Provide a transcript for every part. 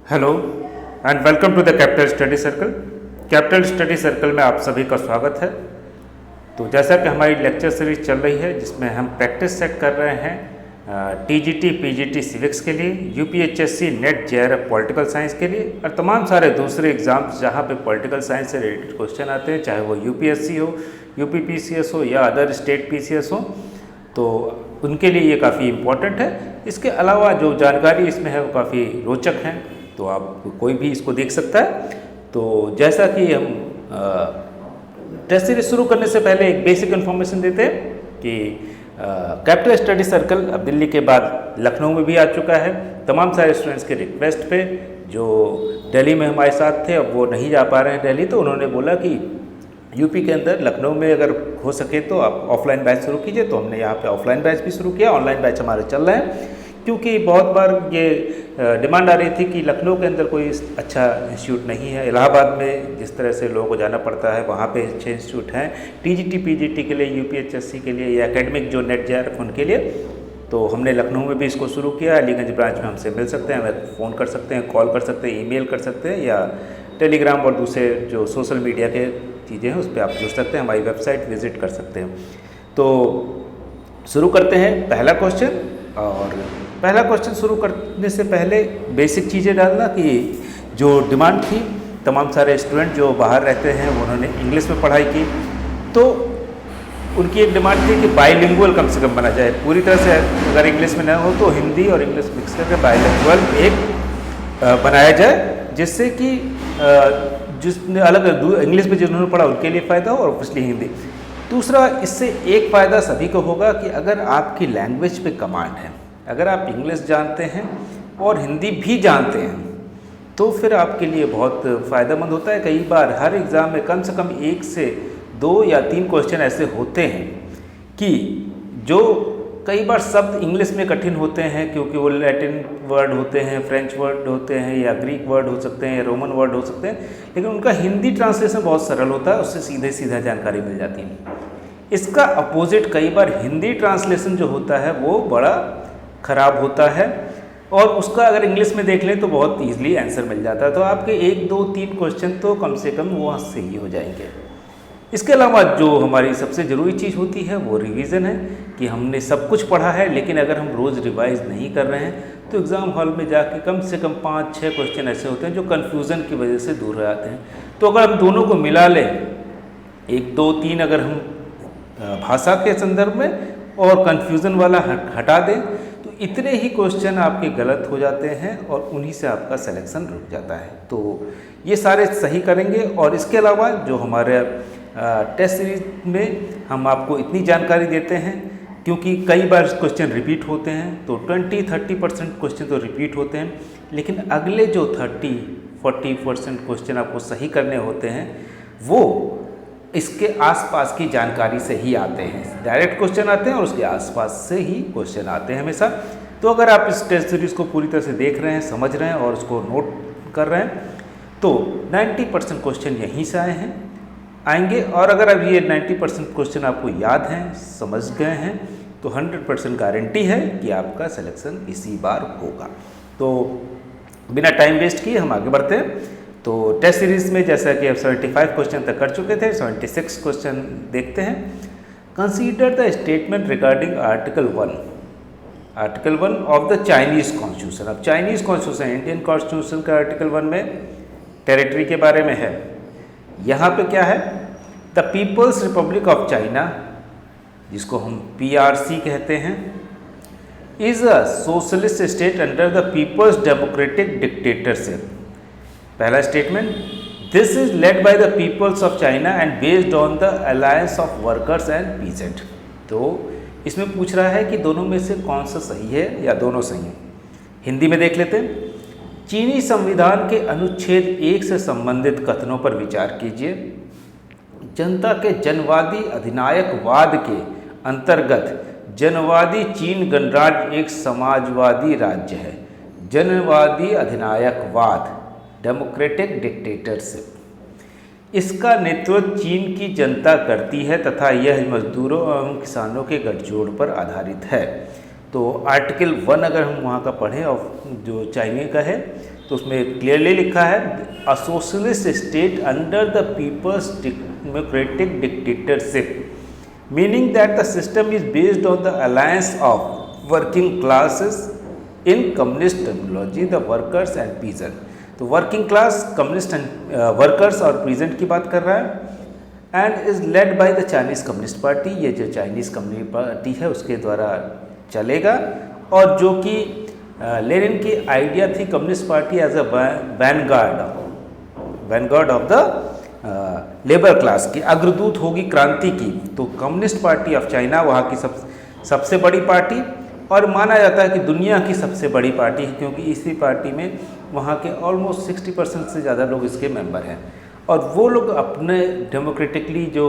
Hello and welcome to the capital study circle. Capital study circle में आप सभी का स्वागत है। तो जैसा कि हमारी लेक्चर सीरीज चल रही है जिसमें हम प्रैक्टिस सेट कर रहे हैं टीजीटी पीजीटी सिविक्स के लिए, UPHSC net JRF political science के लिए और तमाम सारे दूसरे एग्जाम्स जहां पे पॉलिटिकल साइंस से रिलेटेड क्वेश्चन आते हैं, चाहे वो यूपीएससी हो, यूपीपीसीएस हो या अदर स्टेट पीसीएस हो, तो उनके लिए ये काफ़ी इम्पोर्टेंट है। इसके अलावा जो जानकारी इसमें है वो काफ़ी रोचक है, तो आप कोई भी इसको देख सकता है। तो जैसा कि हम टेस्ट सीरीज शुरू करने से पहले एक बेसिक इन्फॉर्मेशन देते हैं कि कैपिटल स्टडी सर्कल अब दिल्ली के बाद लखनऊ में भी आ चुका है। तमाम सारे स्टूडेंट्स के रिक्वेस्ट पे जो दिल्ली में हमारे साथ थे, अब वो नहीं जा पा रहे हैं दिल्ली, तो उन्होंने बोला कि यूपी के अंदर लखनऊ में अगर हो सके तो आप ऑफलाइन बैच शुरू कीजिए। तो हमने यहाँ पे ऑफलाइन बैच भी शुरू किया, ऑनलाइन बैच हमारे चल रहे हैं, क्योंकि बहुत बार ये डिमांड आ रही थी कि लखनऊ के अंदर कोई अच्छा इंस्टीट्यूट नहीं है। इलाहाबाद में जिस तरह से लोगों को जाना पड़ता है वहाँ पे अच्छे इंस्टीट्यूट हैं टीजीटी पीजीटी के लिए, यूपीएचएससी के लिए या एकेडमिक जो नेट जेआरएफ उनके लिए। तो हमने लखनऊ में भी इसको शुरू किया। अलीगंज ब्रांच में हमसे मिल सकते हैं, हमें फ़ोन कर सकते हैं, कॉल कर सकते हैं, ईमेल कर सकते हैं या टेलीग्राम और दूसरे जो सोशल मीडिया के चीज़ें हैं उस पर आप जुड़ सकते हैं, हमारी वेबसाइट विज़िट कर सकते हैं। तो शुरू करते हैं पहला क्वेश्चन। और पहला क्वेश्चन शुरू करने से पहले बेसिक चीज़ें डालना कि जो डिमांड थी, तमाम सारे स्टूडेंट जो बाहर रहते हैं उन्होंने इंग्लिश में पढ़ाई की, तो उनकी एक डिमांड थी कि बाइलिंगुअल कम से कम बना जाए। पूरी तरह से अगर इंग्लिश में ना हो तो हिंदी और इंग्लिश मिक्स करके बाइलिंगुअल एक बनाया जाए, जिससे कि जिसने अलग इंग्लिश में जिन्होंने पढ़ा उनके लिए फ़ायदा हो और ऑब्वियसली हिंदी। दूसरा, इससे एक फ़ायदा सभी को होगा कि अगर आपकी लैंग्वेज पे कमांड है, अगर आप इंग्लिश जानते हैं और हिंदी भी जानते हैं, तो फिर आपके लिए बहुत फ़ायदेमंद होता है। कई बार हर एग्ज़ाम में कम से कम 1 से 2 या 3 क्वेश्चन ऐसे होते हैं कि जो कई बार शब्द इंग्लिश में कठिन होते हैं, क्योंकि वो लैटिन वर्ड होते हैं, फ्रेंच वर्ड होते हैं या ग्रीक वर्ड हो सकते हैं या रोमन वर्ड हो सकते हैं, लेकिन उनका हिंदी ट्रांसलेशन बहुत सरल होता है, उससे सीधे सीधा जानकारी मिल जाती है। इसका अपोजिट कई बार हिंदी ट्रांसलेशन जो होता है वो बड़ा ख़राब होता है और उसका अगर इंग्लिश में देख लें तो बहुत ईजिली आंसर मिल जाता है। तो आपके 1, 2, 3 क्वेश्चन तो कम से कम वो सही हो जाएंगे। इसके अलावा जो हमारी सबसे ज़रूरी चीज़ होती है वो रिवीजन है कि हमने सब कुछ पढ़ा है, लेकिन अगर हम रोज़ रिवाइज नहीं कर रहे हैं तो एग्ज़ाम हॉल में जाके कम से कम 5-6 क्वेश्चन ऐसे होते हैं जो कन्फ्यूज़न की वजह से दूर हो जाते हैं। तो अगर हम दोनों को मिला लें, 1, 2, 3 अगर हम भाषा के संदर्भ में और कन्फ्यूज़न वाला हटा दें तो इतने ही क्वेश्चन आपके गलत हो जाते हैं और उन्हीं से आपका सिलेक्शन रुक जाता है। तो ये सारे सही करेंगे। और इसके अलावा जो हमारे टेस्ट सीरीज में हम आपको इतनी जानकारी देते हैं, क्योंकि कई बार क्वेश्चन रिपीट होते हैं, तो 20-30% क्वेश्चन तो रिपीट होते हैं, लेकिन अगले जो 30-40% क्वेश्चन आपको सही करने होते हैं वो इसके आसपास की जानकारी से ही आते हैं। डायरेक्ट क्वेश्चन आते हैं और उसके आसपास से ही क्वेश्चन आते हैं हमेशा। तो अगर आप इस टेस्ट सीरीज़ को पूरी तरह से देख रहे हैं, समझ रहे हैं और उसको नोट कर रहे हैं, तो 90% क्वेश्चन यहीं से आएंगे। और अगर अब ये 90% क्वेश्चन आपको याद हैं, समझ गए हैं, तो 100% गारंटी है कि आपका सिलेक्शन इसी बार होगा। तो बिना टाइम वेस्ट किए हम आगे बढ़ते हैं। तो टेस्ट सीरीज़ में जैसा कि अब 75 क्वेश्चन तक कर चुके थे, 76 क्वेश्चन देखते हैं। Consider the statement regarding article 1 of the Chinese constitution. अब चाइनीज़ कॉन्स्टिट्यूशन, इंडियन कॉन्स्टिट्यूशन का आर्टिकल 1 में टेरिटरी के बारे में है। यहाँ पे क्या है, the people's republic of China, जिसको हम PRC कहते हैं, is a socialist state under the people's democratic dictatorship. पहला statement, this is led by the peoples of China and based on the alliance of workers and peasant. तो इसमें पूछ रहा है कि दोनों में से कौन सा सही है या दोनों सही हैं। हिंदी में देख लेते हैं। चीनी संविधान के अनुच्छेद 1 से संबंधित कथनों पर विचार कीजिए। जनता के जनवादी अधिनायकवाद के अंतर्गत जनवादी चीन गणराज्य एक समाजवादी राज्य है। जनवादी अधिनायकवाद, डेमोक्रेटिक डिक्टेटरशिप, इसका नेतृत्व चीन की जनता करती है तथा यह मजदूरों एवं किसानों के गठजोड़ पर आधारित है। तो आर्टिकल 1 अगर हम वहाँ का पढ़ें और जो चाइना का है तो उसमें क्लियरली लिखा है a socialist state under the people's democratic dictatorship meaning that the system is based on the alliance of working classes in communist terminology the workers and peasant. तो working class communist and workers और peasant की बात कर रहा है and is led by the Chinese communist party. ये जो Chinese communist party है उसके द्वारा चलेगा और जो कि लेनिन की आइडिया थी communist party as a vanguard of the labour class की, अग्रदूत होगी क्रांति की। तो कम्युनिस्ट पार्टी ऑफ चाइना वहाँ की सबसे बड़ी पार्टी और माना जाता है कि दुनिया की सबसे बड़ी पार्टी है, क्योंकि इसी पार्टी में वहाँ के ऑलमोस्ट 60% से ज़्यादा लोग इसके मेंबर हैं और वो लोग अपने डेमोक्रेटिकली जो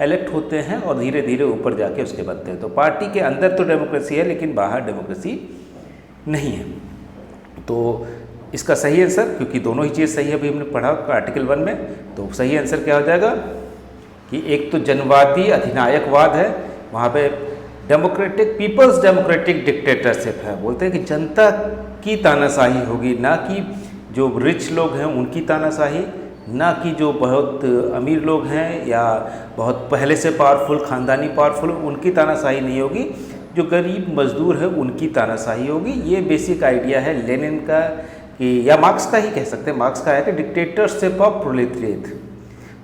इलेक्ट होते हैं और धीरे धीरे ऊपर जाके उसके बनते हैं। तो पार्टी के अंदर तो डेमोक्रेसी है लेकिन बाहर डेमोक्रेसी नहीं है। तो इसका सही आंसर, क्योंकि दोनों ही चीज़ सही है, अभी हमने पढ़ा आर्टिकल 1 में, तो सही आंसर क्या हो जाएगा कि एक तो जनवादी अधिनायकवाद है, वहाँ पे डेमोक्रेटिक पीपल्स डेमोक्रेटिक डिक्टेटरशिप है। बोलते हैं कि जनता की तानाशाही होगी, ना कि जो रिच लोग हैं उनकी तानाशाही, ना कि जो बहुत अमीर लोग हैं या बहुत पहले से पावरफुल खानदानी पावरफुल उनकी तानाशाही नहीं होगी, जो गरीब मजदूर है उनकी तानाशाही होगी। ये बेसिक आइडिया है लेनिन का कि या मार्क्स का ही कह सकते हैं। मार्क्स का है कि डिक्टेटरशिप ऑफ प्रोलेटरिएट,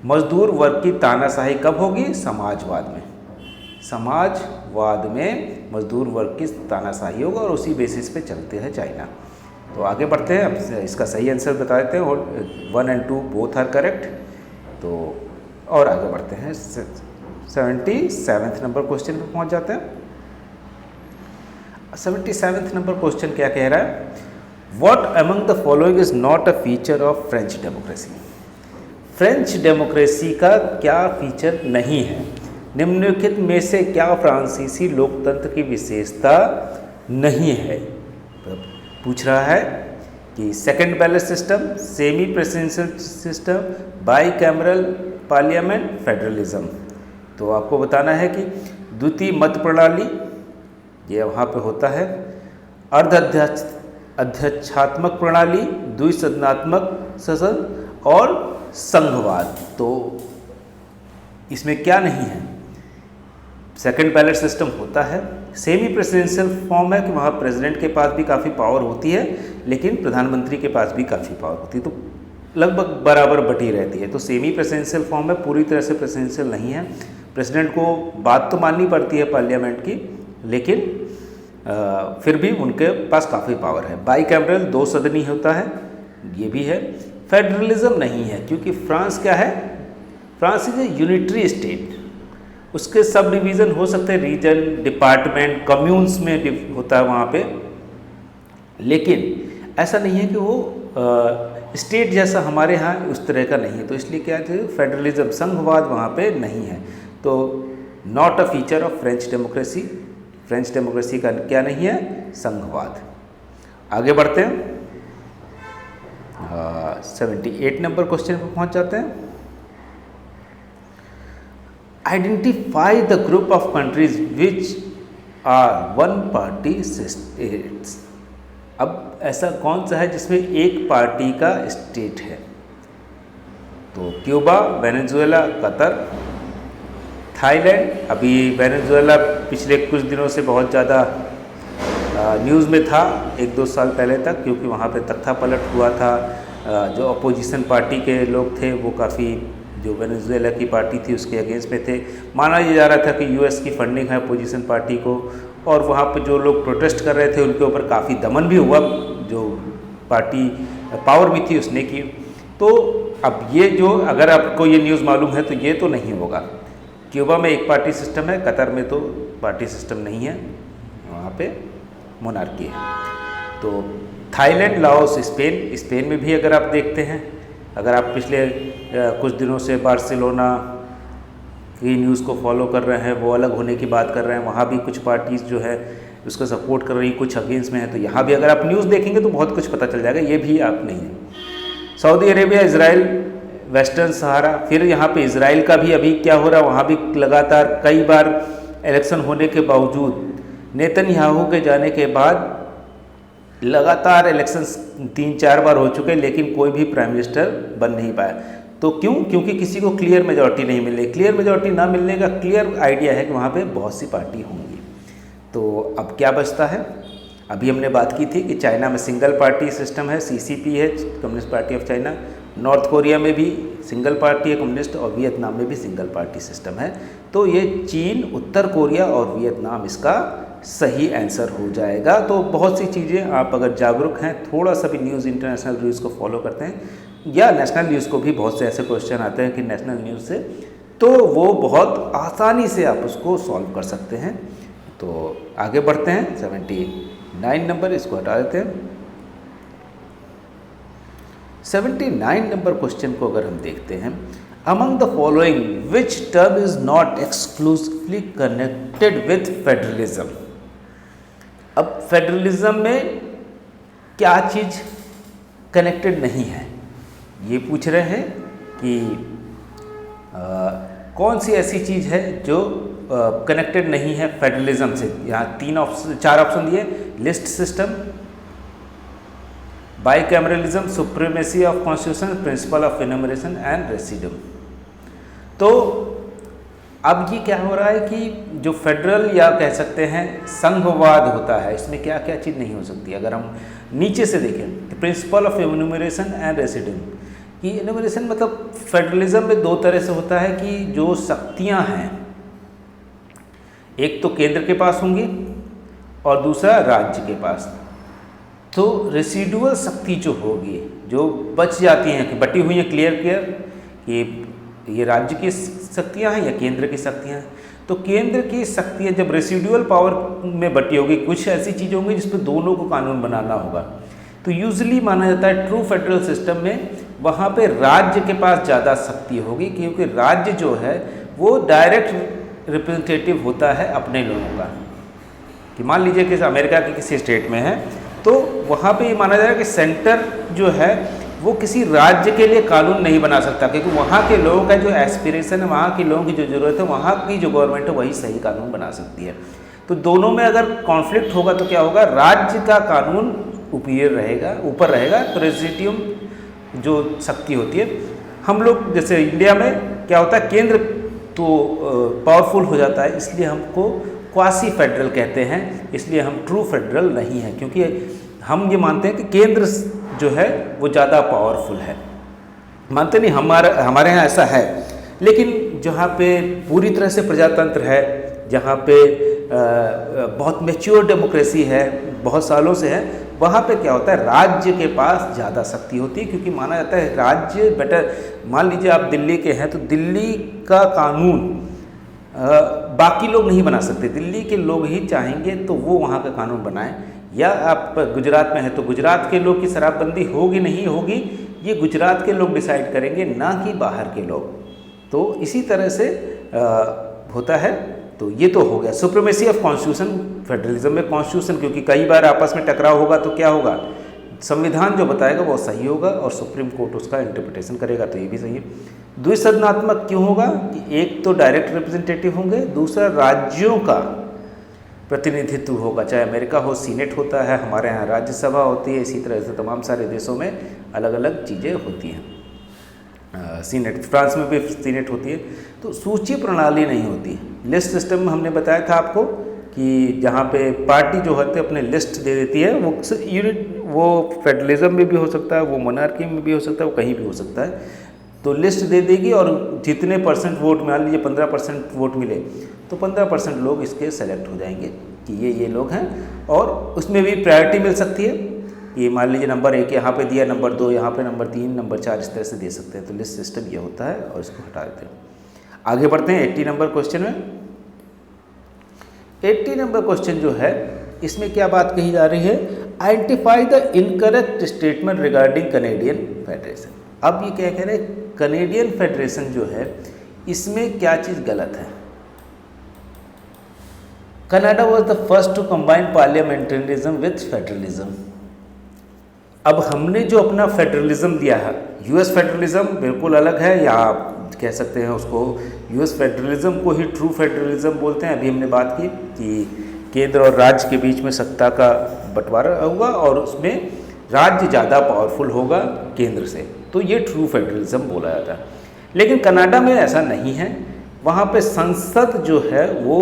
मजदूर वर्ग की तानाशाही कब होगी? समाजवाद में। समाजवाद में मजदूर वर्ग की तानाशाही होगा और उसी बेसिस पे चलते हैं चाइना। तो आगे बढ़ते हैं, अब इसका सही आंसर बता देते हैं और 1 और 2 बोथ आर करेक्ट। तो और आगे बढ़ते हैं 77th नंबर क्वेश्चन पे पहुंच जाते हैं। 77th नंबर क्वेश्चन क्या कह रहा है? What among the following is not a feature of French democracy? French democracy का क्या फीचर नहीं है? निम्नलिखित में से क्या फ्रांसीसी लोकतंत्र की विशेषता नहीं है? पूछ रहा है कि second ballot system, semi presidential system, by cameral parliament, federalism. तो आपको बताना है कि द्वितीय मत प्रणाली ये वहाँ पे होता है, अर्ध अध्यक्षात्मक प्रणाली, द्विसदनात्मक शासन और संघवाद। तो इसमें क्या नहीं है? सेकंड बैलेट सिस्टम होता है, सेमी प्रेसिडेंशियल फॉर्म है कि वहाँ प्रेसिडेंट के पास भी काफ़ी पावर होती है लेकिन प्रधानमंत्री के पास भी काफ़ी पावर होती है, तो लगभग बराबर बटी रहती है। तो सेमी प्रेसिडेंशियल फॉर्म है, पूरी तरह से प्रेसिडेंशियल नहीं है। प्रेसिडेंट को बात तो माननी पड़ती है पार्लियामेंट की, लेकिन फिर भी उनके पास काफ़ी पावर है। बाई कैमरल 2 सदनी होता है, ये भी है। फेडरलिज्म नहीं है क्योंकि फ्रांस क्या है? France is a unitary state, उसके सब डिवीज़न हो सकते हैं, रीजन, डिपार्टमेंट, कम्यून्स में होता है वहाँ पे, लेकिन ऐसा नहीं है कि वो स्टेट जैसा हमारे यहाँ उस तरह का नहीं है। तो इसलिए क्या है? फेडरलिज्म, संघवाद वहाँ पे नहीं है। तो not a feature of French democracy. French democracy का क्या नहीं है? संघवाद। आगे बढ़ते हैं, 78 नंबर क्वेश्चन पर पहुँच जाते हैं। Identify the group of countries which are one party states. अब ऐसा कौन सा है जिसमें एक पार्टी का स्टेट है? तो क्यूबा, वेनेजुएला, कतर, थाईलैंड। अभी वेनेजुएला पिछले कुछ दिनों से बहुत ज़्यादा न्यूज़ में था, 1-2 साल पहले तक, क्योंकि वहाँ पे तख्ता पलट हुआ था। जो अपोजिशन पार्टी के लोग थे वो काफ़ी, जो वेनेजुएला की पार्टी थी उसके अगेंस्ट में थे। माना ये जा रहा था कि यूएस की फंडिंग है अपोजिशन पार्टी को, और वहाँ पर जो लोग प्रोटेस्ट कर रहे थे उनके ऊपर काफ़ी दमन भी हुआ, जो पार्टी पावर भी थी उसने की। तो अब ये जो, अगर आपको ये न्यूज़ मालूम है तो ये तो नहीं होगा। क्यूबा में एक पार्टी सिस्टम है, कतर में तो पार्टी सिस्टम नहीं है, वहाँ पे मोनार्की है। तो थाईलैंड, लाओस, स्पेन में भी अगर आप देखते हैं, अगर आप पिछले कुछ दिनों से बार्सिलोना की न्यूज़ को फॉलो कर रहे हैं, वो अलग होने की बात कर रहे हैं, वहाँ भी कुछ पार्टीज़ जो है उसको सपोर्ट कर रही, कुछ अगेंस्ट में है। तो यहाँ भी अगर आप न्यूज़ देखेंगे तो बहुत कुछ पता चल जाएगा, ये भी आप नहीं है। सऊदी अरेबिया, इजराइल, वेस्टर्न सहारा, फिर यहाँ पे इजराइल का भी अभी क्या हो रहा है, वहाँ भी लगातार कई बार इलेक्शन होने के बावजूद नेतन्याहू के जाने के बाद लगातार इलेक्शंस 3-4 बार हो चुके, लेकिन कोई भी प्राइम मिनिस्टर बन नहीं पाया। तो क्यों? क्योंकि किसी को क्लियर मेजॉरिटी नहीं मिल रही। क्लियर मेजॉरिटी ना मिलने का क्लियर आइडिया है कि वहाँ पे बहुत सी पार्टी होंगी। तो अब क्या बचता है? अभी हमने बात की थी कि चाइना में सिंगल पार्टी सिस्टम है, CCP है, communist party of China. North Korea में भी सिंगल पार्टी है कम्युनिस्ट, और वियतनाम में भी सिंगल पार्टी सिस्टम है। तो ये चीन, उत्तर कोरिया और वियतनाम इसका सही आंसर हो जाएगा। तो बहुत सी चीज़ें आप अगर जागरूक हैं, थोड़ा सा भी न्यूज़, इंटरनेशनल न्यूज़ को फॉलो करते हैं, या नेशनल न्यूज़ को भी बहुत से ऐसे क्वेश्चन आते हैं कि नेशनल न्यूज़ से, तो वो बहुत आसानी से आप उसको सॉल्व कर सकते हैं। तो आगे बढ़ते हैं। 79 नंबर, इसको हटा देते हैं। 79 नंबर क्वेश्चन को अगर हम देखते हैं, among the following which term is not exclusively connected with federalism. अब फेडरलिज्म में क्या चीज़ कनेक्टेड नहीं है, ये पूछ रहे हैं कि कौन सी ऐसी चीज़ है जो कनेक्टेड नहीं है फेडरलिज्म से। यहाँ 4 ऑप्शन दिए: list system, bicameralism, supremacy of constitution, principle of enumeration and residuum. तो अब ये क्या हो रहा है कि जो फेडरल या कह सकते हैं संघवाद होता है, इसमें क्या क्या चीज़ नहीं हो सकती। अगर हम नीचे से देखें तो प्रिंसिपल ऑफ इनमरेशन एंड रेसिडम की इनमरेशन मतलब फेडरलिज्म में 2 तरह से होता है कि जो शक्तियाँ हैं, एक तो केंद्र के पास होंगी और दूसरा राज्य के पास। तो रेसिडुअल शक्ति जो होगी, जो बच जाती हैं, कि बटी हुई हैं, क्लियर कि ये राज्य की शक्तियाँ हैं या केंद्र की शक्तियाँ हैं। तो केंद्र की शक्तियाँ जब रेसिडुअल पावर में बटी होगी, कुछ ऐसी चीज़ें होंगी जिस पर दोनों को कानून बनाना होगा। तो यूजुअली माना जाता है ट्रू फेडरल सिस्टम में वहाँ पे राज्य के पास ज़्यादा शक्ति होगी, क्योंकि राज्य जो है वो डायरेक्ट रिप्रेजेंटेटिव होता है अपने लोगों का। कि मान लीजिए कि अमेरिका के किसी स्टेट में है, तो वहाँ पे ये माना जा रहा है कि सेंटर जो है वो किसी राज्य के लिए कानून नहीं बना सकता, क्योंकि वहाँ के लोगों का जो एस्पिरेशन है, वहाँ के लोगों की जो ज़रूरत है, वहाँ की जो गवर्नमेंट है वही सही कानून बना सकती है। तो दोनों में अगर कॉन्फ्लिक्ट होगा तो क्या होगा, राज्य का कानून ऊपर रहेगा। तो रेजिडियम जो शक्ति होती है, हम लोग जैसे इंडिया में क्या होता है, केंद्र तो पावरफुल हो जाता है, इसलिए हमको क्वासी फेडरल कहते हैं। इसलिए हम ट्रू फेडरल नहीं है, क्योंकि हम ये मानते हैं कि केंद्र जो है वो ज़्यादा पावरफुल है। मानते नहीं, हमारे यहाँ ऐसा है। लेकिन जहाँ पे पूरी तरह से प्रजातंत्र है, जहाँ पे बहुत मैच्योर डेमोक्रेसी है, बहुत सालों से है, वहाँ पे क्या होता है, राज्य के पास ज़्यादा शक्ति होती है। क्योंकि माना जाता है राज्य बेटर। मान लीजिए आप दिल्ली के हैं, तो दिल्ली का कानून बाकी लोग नहीं बना सकते, दिल्ली के लोग ही चाहेंगे तो वो वहाँ का कानून बनाएं। या आप गुजरात में हैं, तो गुजरात के लोग की शराबबंदी होगी नहीं होगी, ये गुजरात के लोग डिसाइड करेंगे, ना कि बाहर के लोग। तो इसी तरह से होता है। तो ये तो हो गया सुप्रीमेसी ऑफ कॉन्स्टिट्यूशन। फेडरलिज्म में कॉन्स्टिट्यूशन, क्योंकि कई बार आपस में टकराव होगा तो क्या होगा, संविधान जो बताएगा वो सही होगा और सुप्रीम कोर्ट उसका इंटरप्रिटेशन करेगा, तो ये भी सही है। द्विसदनात्मक क्यों होगा कि एक तो डायरेक्ट रिप्रेजेंटेटिव होंगे, दूसरा राज्यों का प्रतिनिधित्व होगा। चाहे अमेरिका हो सीनेट होता है, हमारे यहाँ राज्यसभा होती है, इसी तरह से तमाम सारे देशों में अलग अलग चीज़ें होती हैं। सीनेट, फ्रांस में भी सीनेट होती है। तो सूची प्रणाली नहीं होती। लिस्ट सिस्टम में हमने बताया था आपको कि जहाँ पे पार्टी जो होते हैं अपने लिस्ट दे देती है, वो यूनिट, वो फेडरलिज्म में भी हो सकता है, वो मोनार्की में भी हो सकता है, वो कहीं भी हो सकता है। तो लिस्ट दे देगी और जितने % वोट, मान लीजिए 15% वोट मिले, तो 15% लोग इसके सेलेक्ट हो जाएंगे कि ये लोग हैं। और उसमें भी प्रायोरिटी मिल सकती है कि मान लीजिए नंबर 1 यहाँ पे दिया, नंबर 2 यहाँ पे, नंबर 3, नंबर 4, इस तरह से दे सकते हैं। तो लिस्ट सिस्टम ये होता है और इसको हटा देते हैं। आगे बढ़ते हैं 80 नंबर क्वेश्चन में। 80 नंबर क्वेश्चन जो है, इसमें क्या बात कही जा रही है, identify the incorrect statement regarding Canadian federation. अब ये क्या कह रहे हैं, कैनेडियन फेडरेशन जो है इसमें क्या चीज़ गलत है। Canada was the first to combine parliamentarism with federalism. अब हमने जो अपना फेडरलिज्म दिया है, यूएस फेडरलिज्म बिल्कुल अलग है, या आप कह सकते हैं उसको यूएस फेडरलिज्म को ही ट्रू फेडरलिज्म बोलते हैं। अभी हमने बात की कि केंद्र और राज्य के बीच में सत्ता का बंटवारा होगा और उसमें राज्य ज़्यादा पावरफुल होगा केंद्र से, तो ये ट्रू फेडरलिज्म बोला जाता है। लेकिन कनाडा में ऐसा नहीं है, वहाँ पे संसद जो है वो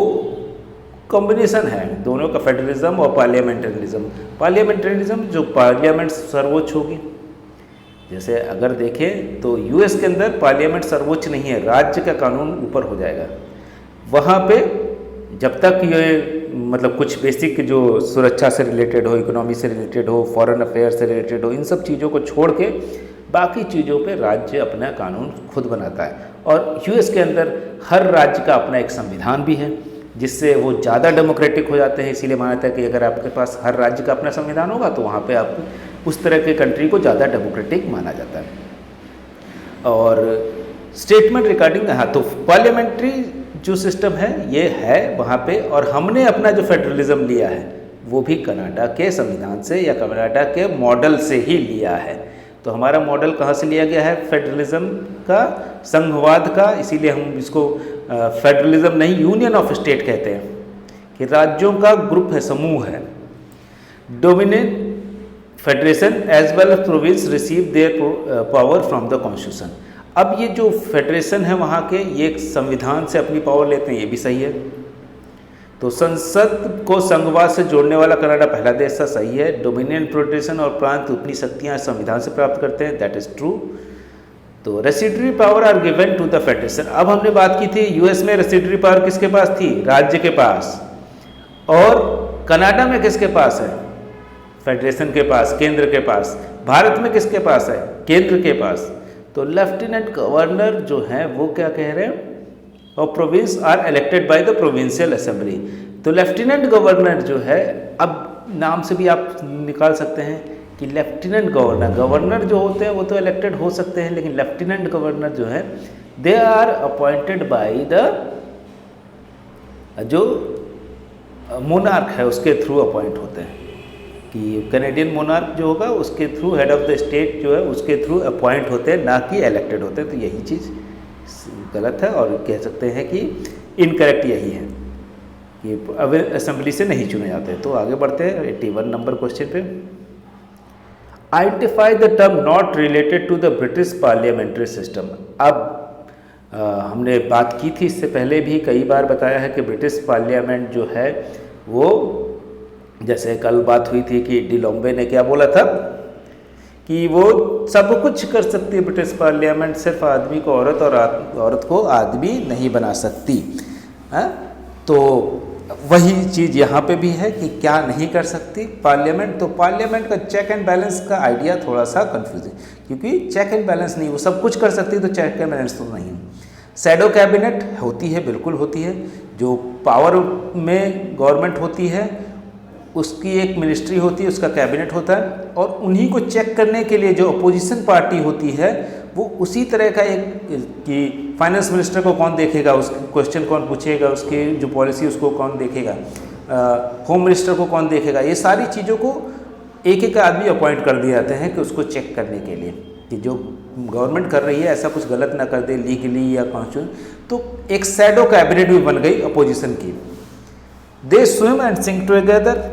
कॉम्बिनेशन है दोनों का, फेडरलिज्म और पार्लियामेंटरिज्म। पार्लियामेंटरिज्म जो पार्लियामेंट सर्वोच्च होगी, जैसे अगर देखें तो यूएस के अंदर पार्लियामेंट सर्वोच्च नहीं है, राज्य का कानून ऊपर हो जाएगा। वहाँ पे जब तक ये मतलब कुछ बेसिक जो सुरक्षा से रिलेटेड हो, इकोनॉमी से रिलेटेड हो, फॉरेन अफेयर से रिलेटेड हो, इन सब चीज़ों को छोड़ के बाकी चीज़ों पे राज्य अपना कानून खुद बनाता है। और यूएस के अंदर हर राज्य का अपना एक संविधान भी है, जिससे वो ज़्यादा डेमोक्रेटिक हो जाते हैं। इसीलिए माना जाता है कि अगर आपके पास हर राज्य का अपना संविधान होगा तो वहाँ पे आप उस तरह के कंट्री को ज़्यादा डेमोक्रेटिक माना जाता है। और स्टेटमेंट रिगार्डिंग, हाँ, तो पार्लियामेंट्री जो सिस्टम है ये है वहाँ पे, और हमने अपना जो फेडरलिज्म लिया है वो भी कनाडा के संविधान से या कनाडा के मॉडल से ही लिया है। तो हमारा मॉडल कहाँ से लिया गया है? फेडरलिज्म का, संघवाद का। इसीलिए हम इसको फेडरलिज्म नहीं, यूनियन ऑफ स्टेट कहते हैं, कि राज्यों का ग्रुप है, समूह है। Dominate federation as well as province receive their power from the constitution. अब ये जो फेडरेशन है वहाँ के, ये संविधान से अपनी पावर लेते हैं, ये भी सही है। तो संसद को संघवाद से जोड़ने वाला कनाडा पहला देश था, सही है। डोमिनियन फेडरेशन और प्रांत अपनी शक्तियाँ संविधान से प्राप्त करते हैं, दैट इज ट्रू। तो residuary power are given to the federation. अब हमने बात की थी यूएस में रेसिडरी पावर किसके पास थी? राज्य के पास। और कनाडा में किसके पास है? फेडरेशन के पास, केंद्र के पास। भारत में किसके पास है? केंद्र के पास। तो लेफ्टिनेंट गवर्नर जो है वो क्या कह रहे हैं? और province are elected by the provincial assembly. तो लेफ्टिनेंट गवर्नर जो है, अब नाम से भी आप निकाल सकते हैं कि लेफ्टिनेंट गवर्नर, गवर्नर जो होते हैं वो तो इलेक्टेड हो सकते हैं, लेकिन लेफ्टिनेंट गवर्नर जो है they are appointed by the, जो मोनार्क है उसके थ्रू अपॉइंट होते हैं, कि कैनेडियन मोनार्क जो होगा उसके through, head of the state जो है उसके थ्रू अपॉइंट होते हैं, ना कि इलेक्टेड होते हैं। तो यही चीज़ गलत है, और कह सकते हैं कि इनकरेक्ट यही है कि अब असेंबली से नहीं चुने जाते। तो आगे बढ़ते हैं 81 नंबर क्वेश्चन पे। Identify the term not related to the British parliamentary system. अब हमने बात की थी इससे पहले भी कई बार बताया है कि ब्रिटिश पार्लियामेंट जो है वो, जैसे कल बात हुई थी कि डिलोम्बे ने क्या बोला था कि वो सब कुछ कर सकती है ब्रिटिश पार्लियामेंट, सिर्फ आदमी को औरत और औरत को आदमी नहीं बना सकती है। तो वही चीज़ यहाँ पे भी है कि क्या नहीं कर सकती पार्लियामेंट। तो पार्लियामेंट का चेक एंड बैलेंस का आइडिया थोड़ा सा कंफ्यूजिंग, क्योंकि चेक एंड बैलेंस नहीं, वो सब कुछ कर सकती तो चेक एंड बैलेंस तो नहीं। शैडो कैबिनेट होती है, बिल्कुल होती है। जो पावर में गवर्नमेंट होती है उसकी एक मिनिस्ट्री होती है, उसका कैबिनेट होता है, और उन्हीं को चेक करने के लिए जो अपोजिशन पार्टी होती है वो उसी तरह का एक, कि फाइनेंस मिनिस्टर को कौन देखेगा, उसके क्वेश्चन कौन पूछेगा, उसकी जो पॉलिसी उसको कौन देखेगा, होम मिनिस्टर को कौन देखेगा, ये सारी चीज़ों को एक एक आदमी अपॉइंट कर दिए जाते हैं कि उसको चेक करने के लिए कि जो गवर्नमेंट कर रही है ऐसा कुछ गलत ना कर दे लीगली या कॉन्स्टिट्यूशन। तो एक शैडो कैबिनेट भी बन गई अपोजिशन की। They swim and sink together.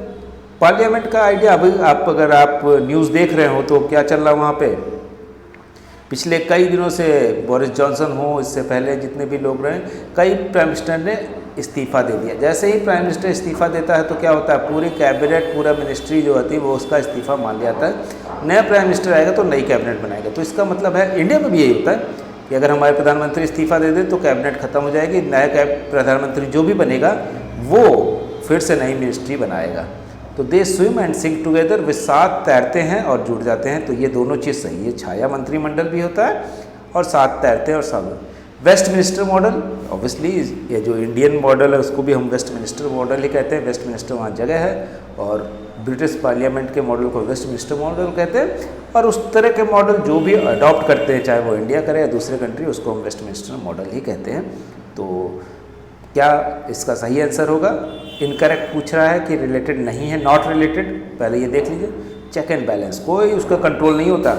Parliament का आइडिया, अभी आप अगर आप न्यूज़ देख रहे हो तो क्या चल रहा है वहाँ पे, पिछले कई दिनों से बोरिस जॉनसन हो, इससे पहले जितने भी लोग रहे, कई प्राइम मिनिस्टर ने इस्तीफ़ा दे दिया। जैसे ही प्राइम मिनिस्टर इस्तीफ़ा देता है तो क्या होता है, पूरी कैबिनेट, पूरा मिनिस्ट्री जो होती है वो उसका इस्तीफ़ा मान लिया जाता है। नया प्राइम मिनिस्टर आएगा तो नई कैबिनेट बनाएगा। तो इसका मतलब है इंडिया में भी यही होता है कि अगर हमारे प्रधानमंत्री इस्तीफ़ा दे दें तो कैबिनेट खत्म हो जाएगी, नया प्रधानमंत्री जो भी बनेगा वो फिर से नई मिनिस्ट्री बनाएगा। तो they swim and sink together, वे साथ तैरते हैं और जुड़ जाते हैं। तो ये दोनों चीज़ सही है, छाया मंत्रिमंडल भी होता है और साथ तैरते हैं और साथ। वेस्ट मिनिस्टर मॉडल, ऑब्वियसली ये जो इंडियन मॉडल है उसको भी हम वेस्ट मिनिस्टर मॉडल ही कहते हैं। वेस्ट मिनिस्टर वहाँ जगह है, और ब्रिटिश पार्लियामेंट के मॉडल को वेस्ट मिनिस्टर मॉडल कहते हैं। और उस तरह के मॉडल जो भी अडॉप्ट करते हैं, चाहे वो इंडिया करे या दूसरे कंट्री, उसको हम वेस्ट मिनिस्टर मॉडल ही कहते हैं। तो क्या इसका सही आंसर होगा? इनकरेक्ट पूछ रहा है कि रिलेटेड नहीं है, नॉट रिलेटेड। पहले ये देख लीजिए, चेक एंड बैलेंस, कोई उसका कंट्रोल नहीं होता,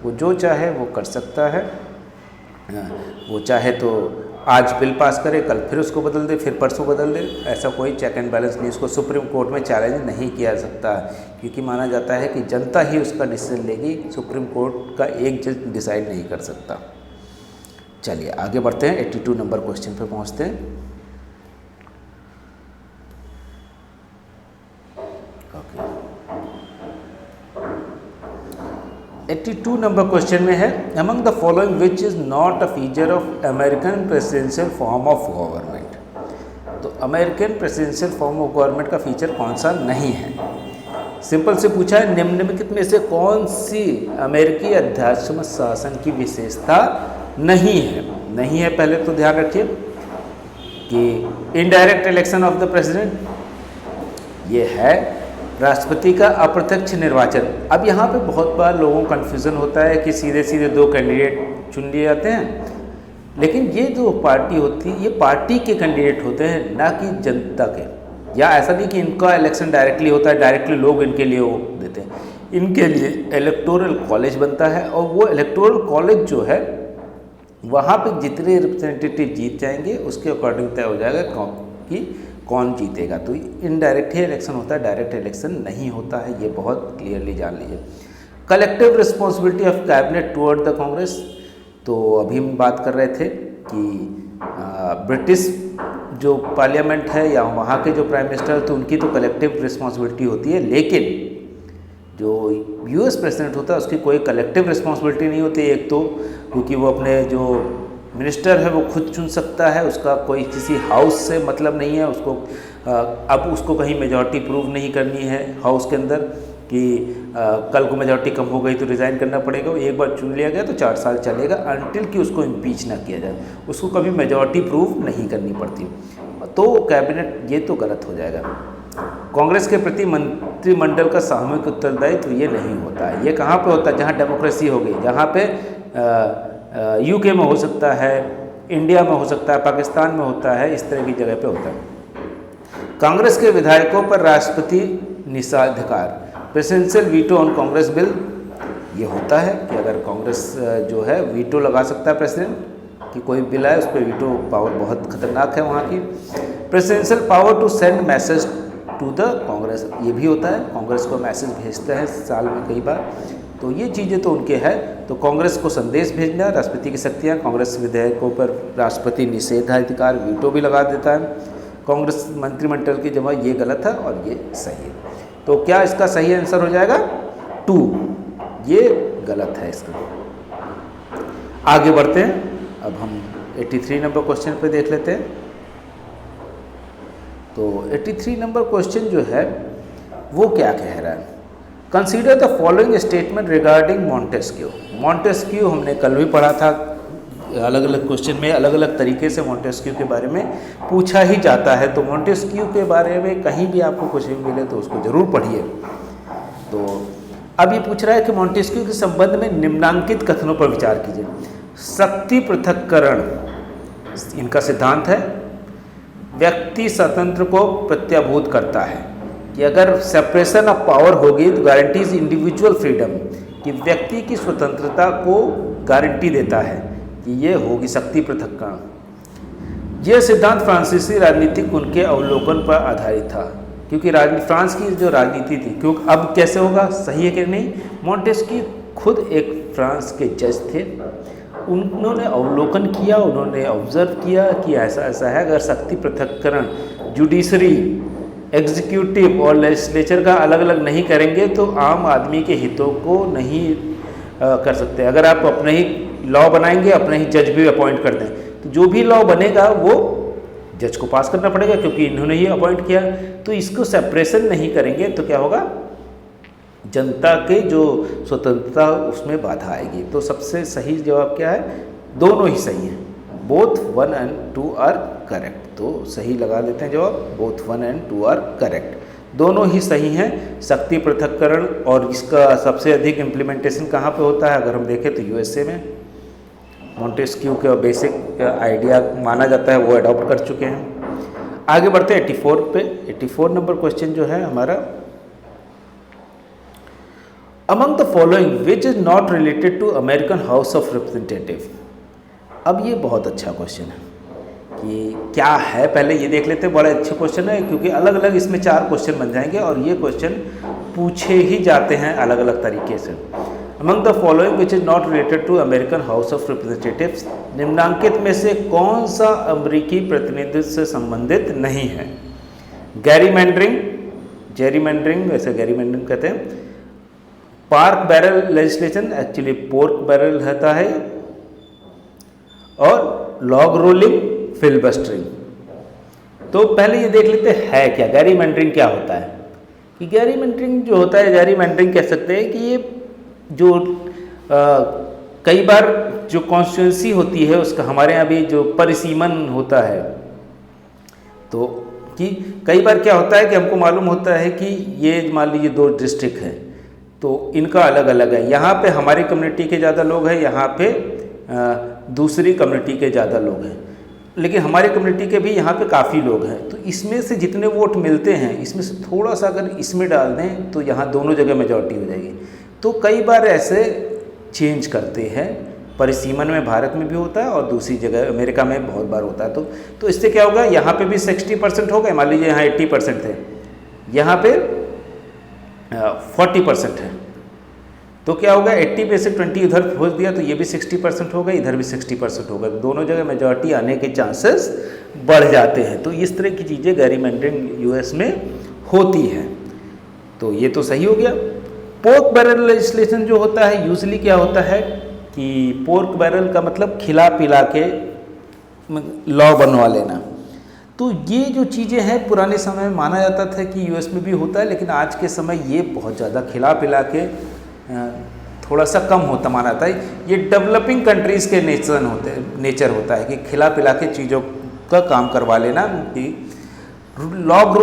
वो जो चाहे वो कर सकता है। वो चाहे तो आज बिल पास करे, कल फिर उसको बदल दे, फिर परसों बदल दे, ऐसा कोई चेक एंड बैलेंस नहीं। उसको सुप्रीम कोर्ट में चैलेंज नहीं किया जा सकता, क्योंकि माना जाता है कि जनता ही उसका डिसीजन लेगी, सुप्रीम कोर्ट का एक जज डिसाइड नहीं कर सकता। चलिए आगे बढ़ते हैं, 82 नंबर क्वेश्चन पे पहुंचते हैं। 82 नंबर क्वेश्चन में है, among the following which is not a feature of American presidential form of government. तो American presidential form of government का फीचर कौन सा नहीं है? सिंपल से पूछा है, निम्नलिखित में से कौन सी अमेरिकी अध्यात्म शासन की विशेषता नहीं है? नहीं है, पहले तो ध्यान रखिए कि indirect election of the president, ये है राष्ट्रपति का अप्रत्यक्ष निर्वाचन। अब यहाँ पे बहुत बार लोगों को कन्फ्यूज़न होता है कि सीधे सीधे 2 कैंडिडेट चुन लिए जाते हैं, लेकिन ये जो पार्टी होती है ये पार्टी के कैंडिडेट होते हैं, ना कि जनता के। या ऐसा नहीं कि इनका इलेक्शन डायरेक्टली होता है, डायरेक्टली लोग इनके लिए वो देते हैं। इनके लिए इलेक्टोरल कॉलेज बनता है, और वो इलेक्टोरल कॉलेज जो है वहाँ पे जितने रिप्रेजेंटेटिव जीत जाएंगे उसके अकॉर्डिंग तय हो जाएगा कि कौन जीतेगा। तो इनडायरेक्ट ही इलेक्शन होता है, डायरेक्ट इलेक्शन नहीं होता है, ये बहुत क्लियरली जान लीजिए। Collective responsibility of cabinet toward the Congress, तो अभी हम बात कर रहे थे कि ब्रिटिश जो पार्लियामेंट है या वहाँ के जो प्राइम मिनिस्टर तो उनकी तो कलेक्टिव रिस्पॉन्सिबिलिटी होती है, लेकिन जो यूएस प्रेसिडेंट होता है उसकी कोई कलेक्टिव रिस्पॉन्सिबिलिटी नहीं होती। एक तो क्योंकि वो अपने जो मिनिस्टर है वो खुद चुन सकता है, उसका कोई किसी हाउस से मतलब नहीं है, उसको अब उसको कहीं मेजॉरिटी प्रूव नहीं करनी है हाउस के अंदर कि कल को मेजॉरिटी कम हो गई तो रिज़ाइन करना पड़ेगा। एक बार चुन लिया गया तो 4 साल चलेगा, अनटिल कि उसको इम्पीच ना किया जाए, उसको कभी मेजॉरिटी प्रूव नहीं करनी पड़ती। तो कैबिनेट ये तो गलत हो जाएगा। कांग्रेस के प्रति मंत्रिमंडल का सामूहिक उत्तरदायित्व तो ये नहीं होता है। ये कहाँ पे होता है? जहाँ डेमोक्रेसी हो गई, जहाँ पे यूके में हो सकता है, इंडिया में हो सकता है, पाकिस्तान में होता है, इस तरह की जगह पे होता है। कांग्रेस के विधायकों पर राष्ट्रपति निषेधाधिकार, presidential veto on Congress bill, ये होता है कि अगर कांग्रेस जो है वीटो लगा सकता है प्रेसिडेंट कि कोई बिल आए उस पर वीटो पावर बहुत खतरनाक है वहाँ की। Presidential power to send message to the congress, ये भी होता है, कांग्रेस को मैसेज भेजता है साल में कई बार। तो ये चीज़ें तो उनके हैं। तो कांग्रेस को संदेश भेजना, राष्ट्रपति की शक्तियाँ, कांग्रेस विधेयकों पर राष्ट्रपति निषेधाधिकार वीटो भी लगा देता है। कांग्रेस मंत्रिमंडल की जमा, ये गलत है और ये सही है। तो क्या इसका सही आंसर हो जाएगा 2, ये गलत है इसका। आगे बढ़ते हैं, अब हम 83 नंबर क्वेश्चन पे देख लेते हैं। तो 83 नंबर क्वेश्चन जो है वो क्या कह रहा है? Consider the following statement regarding Montesquieu. Montesquieu हमने कल भी पढ़ा था, अलग अलग क्वेश्चन में अलग अलग तरीके से मॉन्टेस्क्यू के बारे में पूछा ही जाता है। तो मॉन्टेस्क्यू के बारे में कहीं भी आपको कुछ भी मिले तो उसको ज़रूर पढ़िए। तो अब ये पूछ रहा है कि मॉन्टेस्क्यू के संबंध में निम्नांकित कथनों पर विचार कीजिए। शक्ति पृथक्करण इनका सिद्धांत है, व्यक्ति स्वतंत्र को प्रत्याभूत करता है कि अगर सेपरेशन ऑफ पावर होगी तो गारंटीज इंडिविजुअल फ्रीडम, कि व्यक्ति की स्वतंत्रता को गारंटी देता है कि ये होगी शक्ति पृथक्करण। यह सिद्धांत फ्रांसीसी राजनीतिक उनके अवलोकन पर आधारित था, क्योंकि फ्रांस की जो राजनीति थी, क्योंकि अब कैसे होगा, सही है कि नहीं। मॉन्टेस्क्यू खुद एक फ्रांस के जज थे, उन्होंने अवलोकन किया, उन्होंने ऑब्जर्व किया कि ऐसा ऐसा है। अगर शक्ति पृथक्करण जुडिशरी, एग्जीक्यूटिव और लेजिस्लेचर का अलग अलग नहीं करेंगे तो आम आदमी के हितों को नहीं कर सकते। अगर आप अपने ही लॉ बनाएंगे, अपने ही जज भी अपॉइंट कर दें, तो जो भी लॉ बनेगा वो जज को पास करना पड़ेगा, क्योंकि इन्होंने ही अपॉइंट किया। तो इसको सेपरेशन नहीं करेंगे तो क्या होगा, जनता के जो स्वतंत्रता उसमें बाधा आएगी। तो सबसे सही जवाब क्या है? दोनों ही सही हैं, बोथ 1 and 2 आर करेक्ट। तो सही लगा देते हैं जवाब, बोथ 1 and 2 आर करेक्ट, दोनों ही सही हैं। शक्ति पृथक्करण और इसका सबसे अधिक इम्प्लीमेंटेशन कहाँ पे होता है? अगर हम देखें तो यूएसए में। मॉन्टेस्क्यू का बेसिक आइडिया माना जाता है वो अडॉप्ट कर चुके हैं। आगे बढ़ते हैं 84 पे। 84 नंबर क्वेश्चन जो है हमारा, among the following which is not related to American house of representative. अब ये बहुत अच्छा क्वेश्चन है। कि क्या है, पहले ये देख लेते हैं। बड़ा अच्छे क्वेश्चन है क्योंकि अलग अलग इसमें 4 क्वेश्चन बन जाएंगे और ये क्वेश्चन पूछे ही जाते हैं अलग अलग तरीके से। Among the following which is not related to American house of representatives, निम्नांकित में से कौन सा अमेरिकी प्रतिनिधित्व से संबंधित नहीं है? गैरीमैंडरिंग, जेरीमैंडरिंग, वैसे गैरीमैंडरिंग कहते हैं। Park barrel legislation, actually pork barrel रहता है। और लॉग रोलिंग, फिलबस्टरिंग। तो पहले ये देख लेते हैं क्या गैरीमैंडरिंग क्या होता है। कि गैरीमैंडरिंग जो होता है, गैरीमैंडरिंग कह सकते हैं कि ये जो कई बार जो कॉन्स्टिट्यूंसी होती है उसका हमारे यहाँ भी जो परिसीमन होता है, तो कि कई बार क्या होता है कि हमको मालूम होता है कि ये मान लीजिए 2 डिस्ट्रिक्ट हैं तो इनका अलग अलग है। यहाँ पे हमारी कम्युनिटी के ज़्यादा लोग हैं, यहाँ पे दूसरी कम्युनिटी के ज़्यादा लोग हैं, लेकिन हमारे कम्युनिटी के भी यहाँ पे काफ़ी लोग हैं। तो इसमें से जितने वोट मिलते हैं इसमें से थोड़ा सा अगर इसमें डाल दें तो यहाँ दोनों जगह मेजॉरिटी हो जाएगी। तो कई बार ऐसे चेंज करते हैं, परिसीमन में भारत में भी होता है और दूसरी जगह अमेरिका में बहुत बार होता है। तो इससे क्या होगा, यहाँ पे भी 60% हो गए, मान लीजिए यहाँ 80% थे, यहाँ पे 40% है, तो क्या होगा 80 में से 20 उधर भेज दिया तो ये भी 60% हो गए, इधर भी 60% हो गए, दोनों जगह मेजॉरिटी आने के चांसेस बढ़ जाते हैं। तो इस तरह की चीज़ें गैरीमैंडरिंग यूएस में होती है। तो ये तो सही हो गया। पोर्क बैरल लेजिस्लेशन जो होता है यूजली क्या होता है कि पोर्क बैरल का मतलब खिला पिला के लॉ बनवा लेना। तो ये जो चीज़ें हैं पुराने समय में माना जाता था कि यूएस में भी होता है, लेकिन आज के समय ये बहुत ज़्यादा खिला पिला के थोड़ा सा कम होता माना जाता है। ये डेवलपिंग कंट्रीज़ के नेचर होता है कि खिला पिला के चीज़ों का काम करवा लेना। कि लॉग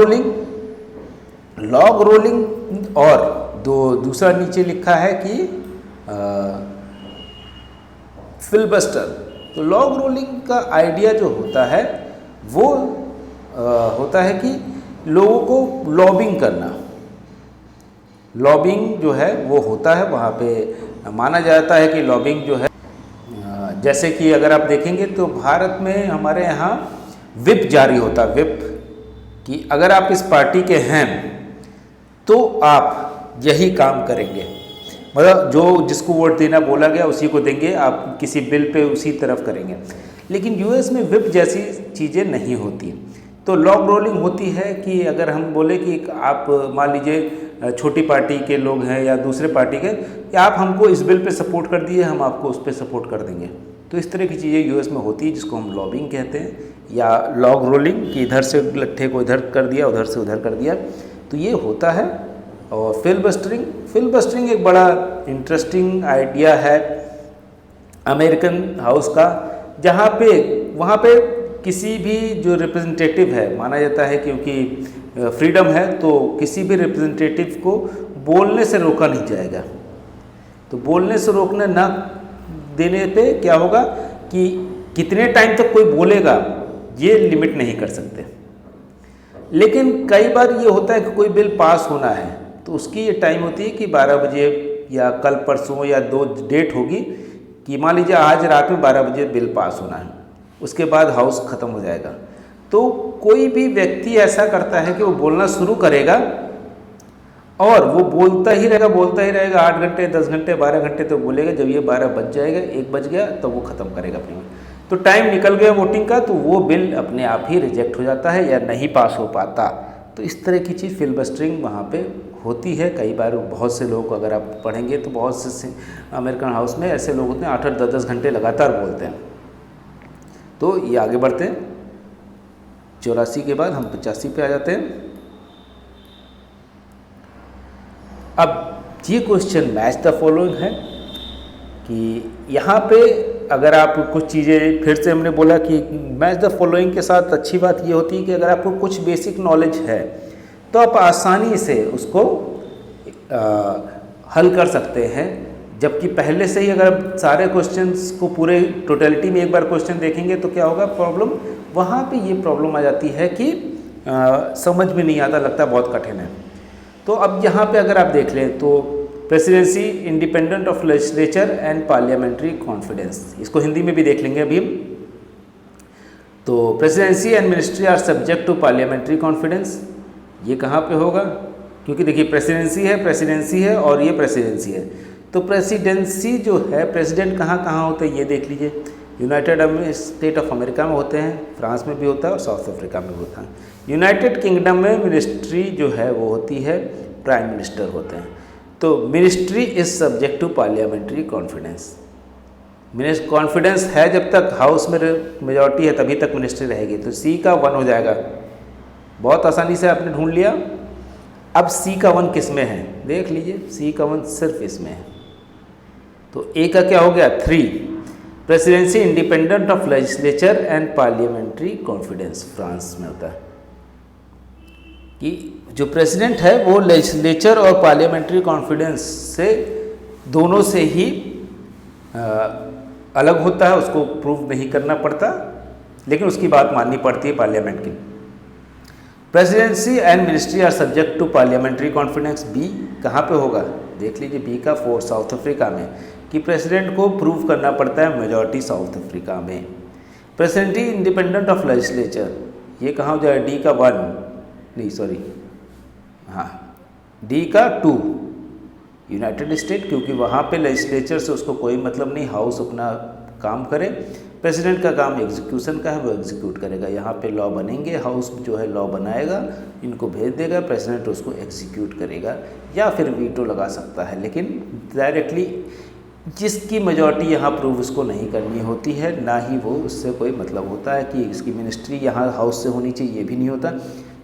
रोलिंग और दूसरा नीचे लिखा है कि फिलबस्टर। तो लॉग रोलिंग का आइडिया जो होता है वो होता है कि लोगों को लॉबिंग करना। लॉबिंग जो है वो होता है, वहाँ पे माना जाता है कि लॉबिंग जो है, जैसे कि अगर आप देखेंगे तो भारत में हमारे यहाँ विप जारी होता है, विप कि अगर आप इस पार्टी के हैं तो आप यही काम करेंगे, मतलब जो जिसको वोट देना बोला गया उसी को देंगे, आप किसी बिल पे उसी तरफ करेंगे। लेकिन यूएस में विप जैसी चीज़ें नहीं होती। तो लॉग रोलिंग होती है कि अगर हम बोले कि आप मान लीजिए छोटी पार्टी के लोग हैं या दूसरे पार्टी के, या आप हमको इस बिल पे सपोर्ट कर दिए, हम आपको उस पर सपोर्ट कर देंगे। तो इस तरह की चीज़ें यूएस में होती है जिसको हम लॉबिंग कहते हैं, या लॉग रोलिंग कि इधर से लट्ठे को इधर कर दिया, उधर से उधर कर दिया, तो ये होता है। और फिलबस्टरिंग एक बड़ा इंटरेस्टिंग आइडिया है अमेरिकन हाउस का, जहाँ पे वहाँ पे किसी भी जो रिप्रेजेंटेटिव है, माना जाता है क्योंकि फ्रीडम है तो किसी भी रिप्रेजेंटेटिव को बोलने से रोका नहीं जाएगा। तो बोलने से रोकने ना देने पे क्या होगा कि कितने टाइम तक कोई बोलेगा ये लिमिट नहीं कर सकते। लेकिन कई बार ये होता है कि कोई बिल पास होना है तो उसकी ये टाइम होती है कि 12 बजे या कल परसों या 2 डेट होगी कि मान लीजिए आज रात में 12 बजे बिल पास होना है, उसके बाद हाउस ख़त्म हो जाएगा। तो कोई भी व्यक्ति ऐसा करता है कि वो बोलना शुरू करेगा और वो बोलता ही रहेगा 8 घंटे 10 घंटे 12 घंटे तो बोलेगा। जब ये 12 बज जाएगा, 1 बज गया, तो वो ख़त्म करेगा अपनी। तो टाइम निकल गया वोटिंग का, तो वो बिल अपने आप ही रिजेक्ट हो जाता है या नहीं पास हो पाता। तो इस तरह की चीज़ फिलबस्टरिंग वहाँ पे होती है। कई बार बहुत से लोग, अगर आप पढ़ेंगे तो बहुत से अमेरिकन हाउस में ऐसे लोग होते हैं 8-8 10-10 घंटे लगातार बोलते हैं। तो ये आगे बढ़ते हैं, 84 के बाद हम 85 पे आ जाते हैं। अब ये क्वेश्चन मैच द फॉलोइंग है कि यहाँ पे अगर आप कुछ चीज़ें, फिर से हमने बोला कि मैच द फॉलोइंग के साथ अच्छी बात ये होती है कि अगर आपको कुछ बेसिक नॉलेज है तो आप आसानी से उसको हल कर सकते हैं। जबकि पहले से ही अगर आप सारे क्वेश्चंस को पूरे टोटलिटी में एक बार क्वेश्चन देखेंगे तो क्या होगा, प्रॉब्लम वहाँ पे ये प्रॉब्लम आ जाती है कि समझ में नहीं आता, लगता है बहुत कठिन है। तो अब यहाँ पे अगर आप देख लें तो presidency independent of legislature and parliamentary confidence, इसको हिंदी में भी देख लेंगे अभी हम। तो presidency and ministry are subject to parliamentary confidence, ये कहाँ पे होगा? क्योंकि देखिए प्रेसिडेंसी है और ये प्रेसिडेंसी है। तो प्रेसिडेंसी जो है, प्रेसिडेंट कहाँ कहाँ होते हैं ये देख लीजिए। यूनाइटेड स्टेट ऑफ अमेरिका में होते हैं, फ्रांस में भी होता है और साउथ अफ्रीका में भी होता है। यूनाइटेड किंगडम में मिनिस्ट्री जो है वो होती है, प्राइम मिनिस्टर होते हैं। तो ministry is subject to parliamentary confidence. Confidence है जब तक हाउस में मेजॉरिटी है तभी तक मिनिस्ट्री रहेगी। तो सी का 1 हो जाएगा, बहुत आसानी से आपने ढूंढ लिया। अब सी का 1 किस में है देख लीजिए, सी का 1 सिर्फ इसमें है। तो ए का क्या हो गया? 3। Presidency independent of legislature and parliamentary confidence, France में होता है कि जो प्रेसिडेंट है वो लेजिस्लेचर और पार्लियामेंट्री कॉन्फिडेंस से दोनों से ही अलग होता है, उसको प्रूव नहीं करना पड़ता, लेकिन उसकी बात माननी पड़ती है पार्लियामेंट की। Presidency and ministry are subject to parliamentary confidence, B कहाँ पे होगा देख लीजिए, बी का 4 साउथ अफ्रीका में, कि प्रेसिडेंट को प्रूव करना पड़ता है मेजॉरिटी साउथ अफ्रीका में। प्रेसिडेंसी इंडिपेंडेंट ऑफ लेजिस्लेचर, ये कहाँ हो जाएगा? डी का 1 नहीं सॉरी हाँ डी का 2 यूनाइटेड स्टेट, क्योंकि वहाँ पे लेजिस्लेचर से उसको कोई मतलब नहीं, हाउस अपना काम करे। प्रेसिडेंट का काम एग्जीक्यूशन का है, वो एग्जीक्यूट करेगा। यहाँ पे लॉ बनेंगे, हाउस जो है लॉ बनाएगा, इनको भेज देगा, प्रेसिडेंट उसको एग्जीक्यूट करेगा या फिर वीटो लगा सकता है, लेकिन डायरेक्टली जिसकी मेजॉरिटी यहाँ प्रूव उसको नहीं करनी होती है, ना ही वो उससे कोई मतलब होता है कि इसकी मिनिस्ट्री यहाँ हाउस से होनी चाहिए, ये भी नहीं होता।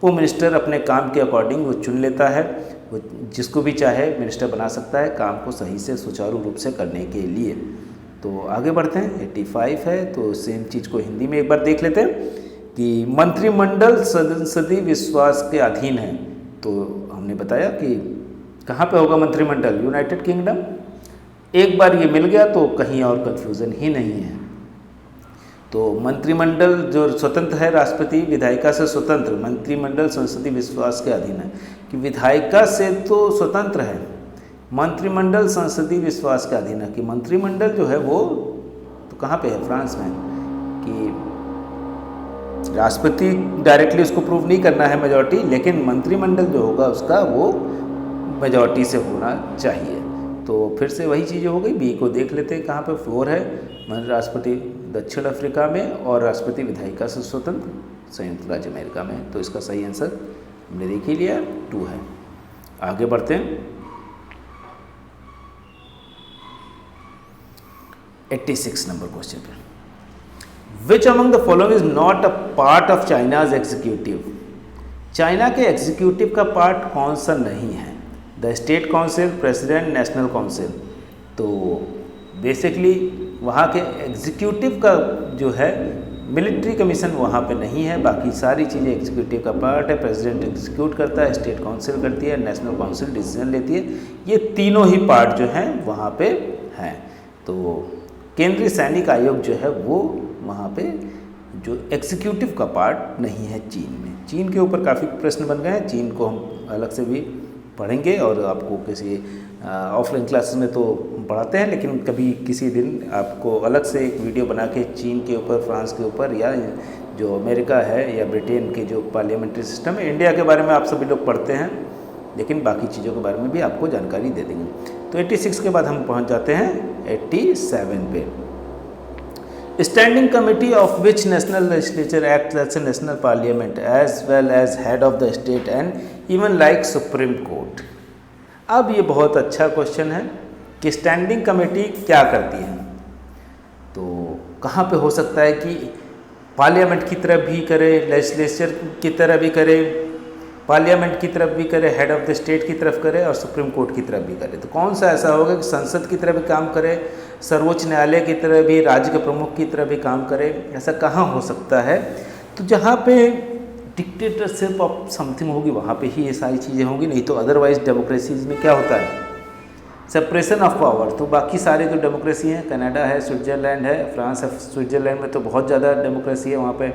वो मिनिस्टर अपने काम के अकॉर्डिंग वो चुन लेता है, वो जिसको भी चाहे मिनिस्टर बना सकता है काम को सही से सुचारू रूप से करने के लिए। तो आगे बढ़ते हैं, 85 है, तो सेम चीज़ को हिंदी में एक बार देख लेते हैं कि मंत्रिमंडल संसदीय विश्वास के अधीन है। तो हमने बताया कि कहाँ पे होगा मंत्रिमंडल? United kingdom. एक बार ये मिल गया तो कहीं और कन्फ्यूज़न ही नहीं है। तो मंत्रिमंडल जो स्वतंत्र है, राष्ट्रपति विधायिका से स्वतंत्र, मंत्रिमंडल संसदीय विश्वास के अधीन है कि विधायिका से तो स्वतंत्र है, मंत्रिमंडल संसदीय विश्वास के अधीन है कि मंत्रिमंडल जो है वो तो कहाँ पे है? फ्रांस में, कि राष्ट्रपति डायरेक्टली उसको प्रूव नहीं करना है मेजॉरिटी, लेकिन मंत्रिमंडल जो होगा उसका वो मेजॉरिटी से होना चाहिए। तो फिर से वही चीज़ें हो गई। बी को देख लेते हैं कहाँ पे 4 है, राष्ट्रपति दक्षिण अफ्रीका में और राष्ट्रपति विधायिका से स्वतंत्र संयुक्त राज्य अमेरिका में। तो इसका सही आंसर हमने देख ही लिया, 2 है। आगे बढ़ते हैं, 86 नंबर क्वेश्चन पे। Which among the following is not a part of China's executive? China के एग्जीक्यूटिव का पार्ट कौन सा नहीं है? The state council, president, national council. तो बेसिकली वहाँ के एग्जीक्यूटिव का जो है मिलिट्री कमीशन वहाँ पे नहीं है, बाकी सारी चीज़ें एग्जीक्यूटिव का पार्ट है। प्रेसिडेंट एग्जीक्यूट करता है, स्टेट काउंसिल करती है, नेशनल काउंसिल डिसीजन लेती है। ये तीनों ही पार्ट जो हैं वहाँ पे हैं। तो केंद्रीय सैनिक आयोग जो है वो वहाँ पे जो एग्जीक्यूटिव का पार्ट नहीं है चीन में। चीन के ऊपर काफ़ी प्रश्न बन गए हैं, चीन को हम अलग से भी पढ़ेंगे और आपको किसी ऑफलाइन क्लासेस में तो पढ़ाते हैं, लेकिन कभी किसी दिन आपको अलग से एक वीडियो बना के चीन के ऊपर, फ्रांस के ऊपर, या जो अमेरिका है या ब्रिटेन के जो पार्लियामेंट्री सिस्टम है, इंडिया के बारे में आप सभी लोग पढ़ते हैं, लेकिन बाकी चीज़ों के बारे में भी आपको जानकारी दे देंगे। तो 86 के बाद हम पहुंच जाते हैं 87 पे। Standing committee of which national legislature act as a national parliament as well as head of the state and even like supreme court. अब ये बहुत अच्छा क्वेश्चन है कि स्टैंडिंग कमेटी क्या करती है। तो कहाँ पे हो सकता है कि पार्लियामेंट की तरफ भी करे, लेजिस्लेचर की तरफ भी करे, पार्लियामेंट की तरफ भी करे, हेड ऑफ द स्टेट की तरफ करे और सुप्रीम कोर्ट की तरफ भी करे। तो कौन सा ऐसा होगा कि संसद की तरफ भी काम करे, सर्वोच्च न्यायालय की तरफ भी, राज्य के प्रमुख की तरफ भी काम करे? ऐसा कहाँ हो सकता है? तो जहाँ पे डिक्टेटरशिप ऑफ समथिंग होगी वहाँ पे ही ये सारी चीज़ें होंगी, नहीं तो अदरवाइज डेमोक्रेसीज में क्या होता है? Separation of power. तो बाकी सारे जो डेमोक्रेसी हैं, कनाडा है, स्विट्ज़रलैंड है, फ्रांस है। स्विट्ज़रलैंड में तो बहुत ज़्यादा डेमोक्रेसी है, वहाँ पे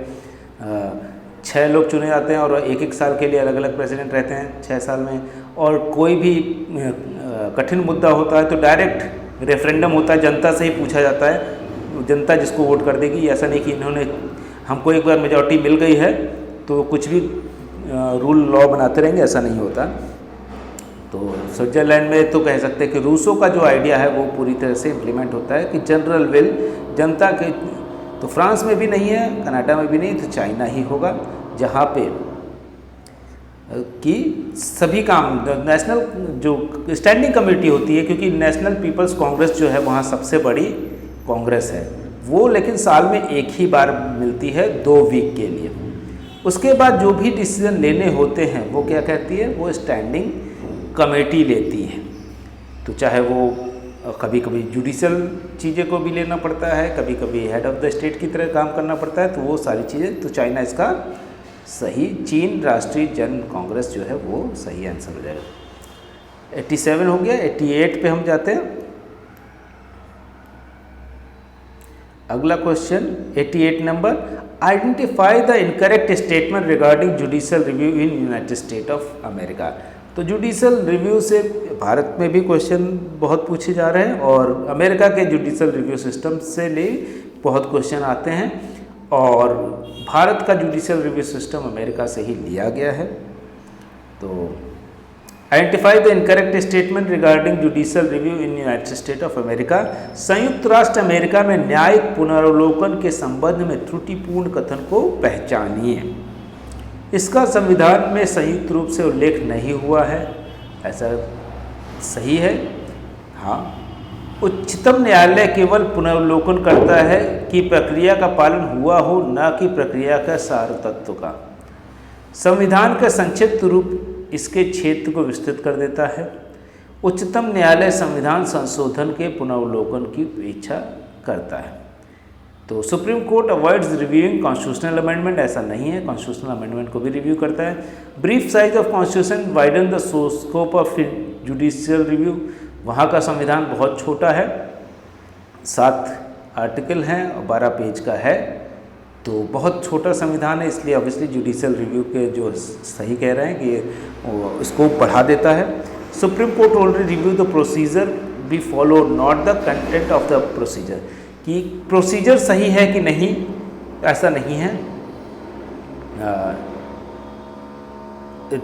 6 लोग चुने जाते हैं और 1-1 साल के लिए अलग अलग प्रेसिडेंट रहते हैं 6 साल में। और कोई भी कठिन मुद्दा होता है तो डायरेक्ट रेफरेंडम होता है, जनता से ही पूछा जाता है, जनता जिसको वोट कर देगी। ऐसा नहीं कि इन्होंने हमको एक बार मेजॉरिटी मिल गई है तो कुछ भी रूल लॉ बनाते रहेंगे, ऐसा नहीं होता। तो स्विट्ज़रलैंड में तो कह सकते हैं कि रूसो का जो आइडिया है वो पूरी तरह से इम्प्लीमेंट होता है कि जनरल विल, जनता के। तो फ्रांस में भी नहीं है, कनाडा में भी नहीं, तो चाइना ही होगा जहाँ पे कि सभी काम नेशनल जो स्टैंडिंग कमेटी होती है, क्योंकि नेशनल पीपल्स कांग्रेस जो है वहाँ सबसे बड़ी कांग्रेस है वो, लेकिन साल में एक ही बार मिलती है 2 वीक के लिए। उसके बाद जो भी डिसीजन लेने होते हैं वो क्या कहती है, वो स्टैंडिंग कमेटी लेती है। तो चाहे वो कभी कभी जुडिशल चीज़ें को भी लेना पड़ता है, कभी कभी हेड ऑफ़ द स्टेट की तरह काम करना पड़ता है, तो वो सारी चीज़ें, तो चाइना इसका सही, चीन राष्ट्रीय जन कांग्रेस जो है वो सही आंसर हो जाएगा। 87 हो गया। 88 पे हम जाते हैं। अगला question 88 number, identify the incorrect statement regarding judicial review in United state of America. तो जुडिशियल रिव्यू से भारत में भी क्वेश्चन बहुत पूछे जा रहे हैं और अमेरिका के जुडिशियल रिव्यू सिस्टम से ले बहुत क्वेश्चन आते हैं, और भारत का जुडिशियल रिव्यू सिस्टम अमेरिका से ही लिया गया है। तो identify the incorrect statement regarding judicial review in United state of America. संयुक्त राष्ट्र अमेरिका में न्यायिक पुनरावलोकन के संबंध में त्रुटिपूर्ण कथन को पहचानिए। इसका संविधान में संयुक्त रूप से उल्लेख नहीं हुआ है, ऐसा सही है? हाँ। उच्चतम न्यायालय केवल पुनरावलोकन करता है कि प्रक्रिया का पालन हुआ हो, न कि प्रक्रिया का सार तत्व का। संविधान का संक्षिप्त रूप इसके क्षेत्र को विस्तृत कर देता है। उच्चतम न्यायालय संविधान संशोधन के पुनरावलोकन की इच्छा करता है। तो supreme court avoids reviewing constitutional amendment, ऐसा नहीं है, कॉन्स्टिट्यूशनल अमेंडमेंट को भी रिव्यू करता है। Brief size of constitution widen the scope of judicial review, वहाँ का संविधान बहुत छोटा है, 7 आर्टिकल हैं और 12 पेज का है, तो बहुत छोटा संविधान है, इसलिए ऑब्वियसली जुडिशियल रिव्यू के जो सही कह रहे हैं कि स्कोप बढ़ा देता है। Supreme court already review the procedure B follow, not the content of the procedure, कि प्रोसीजर सही है कि नहीं, ऐसा नहीं है।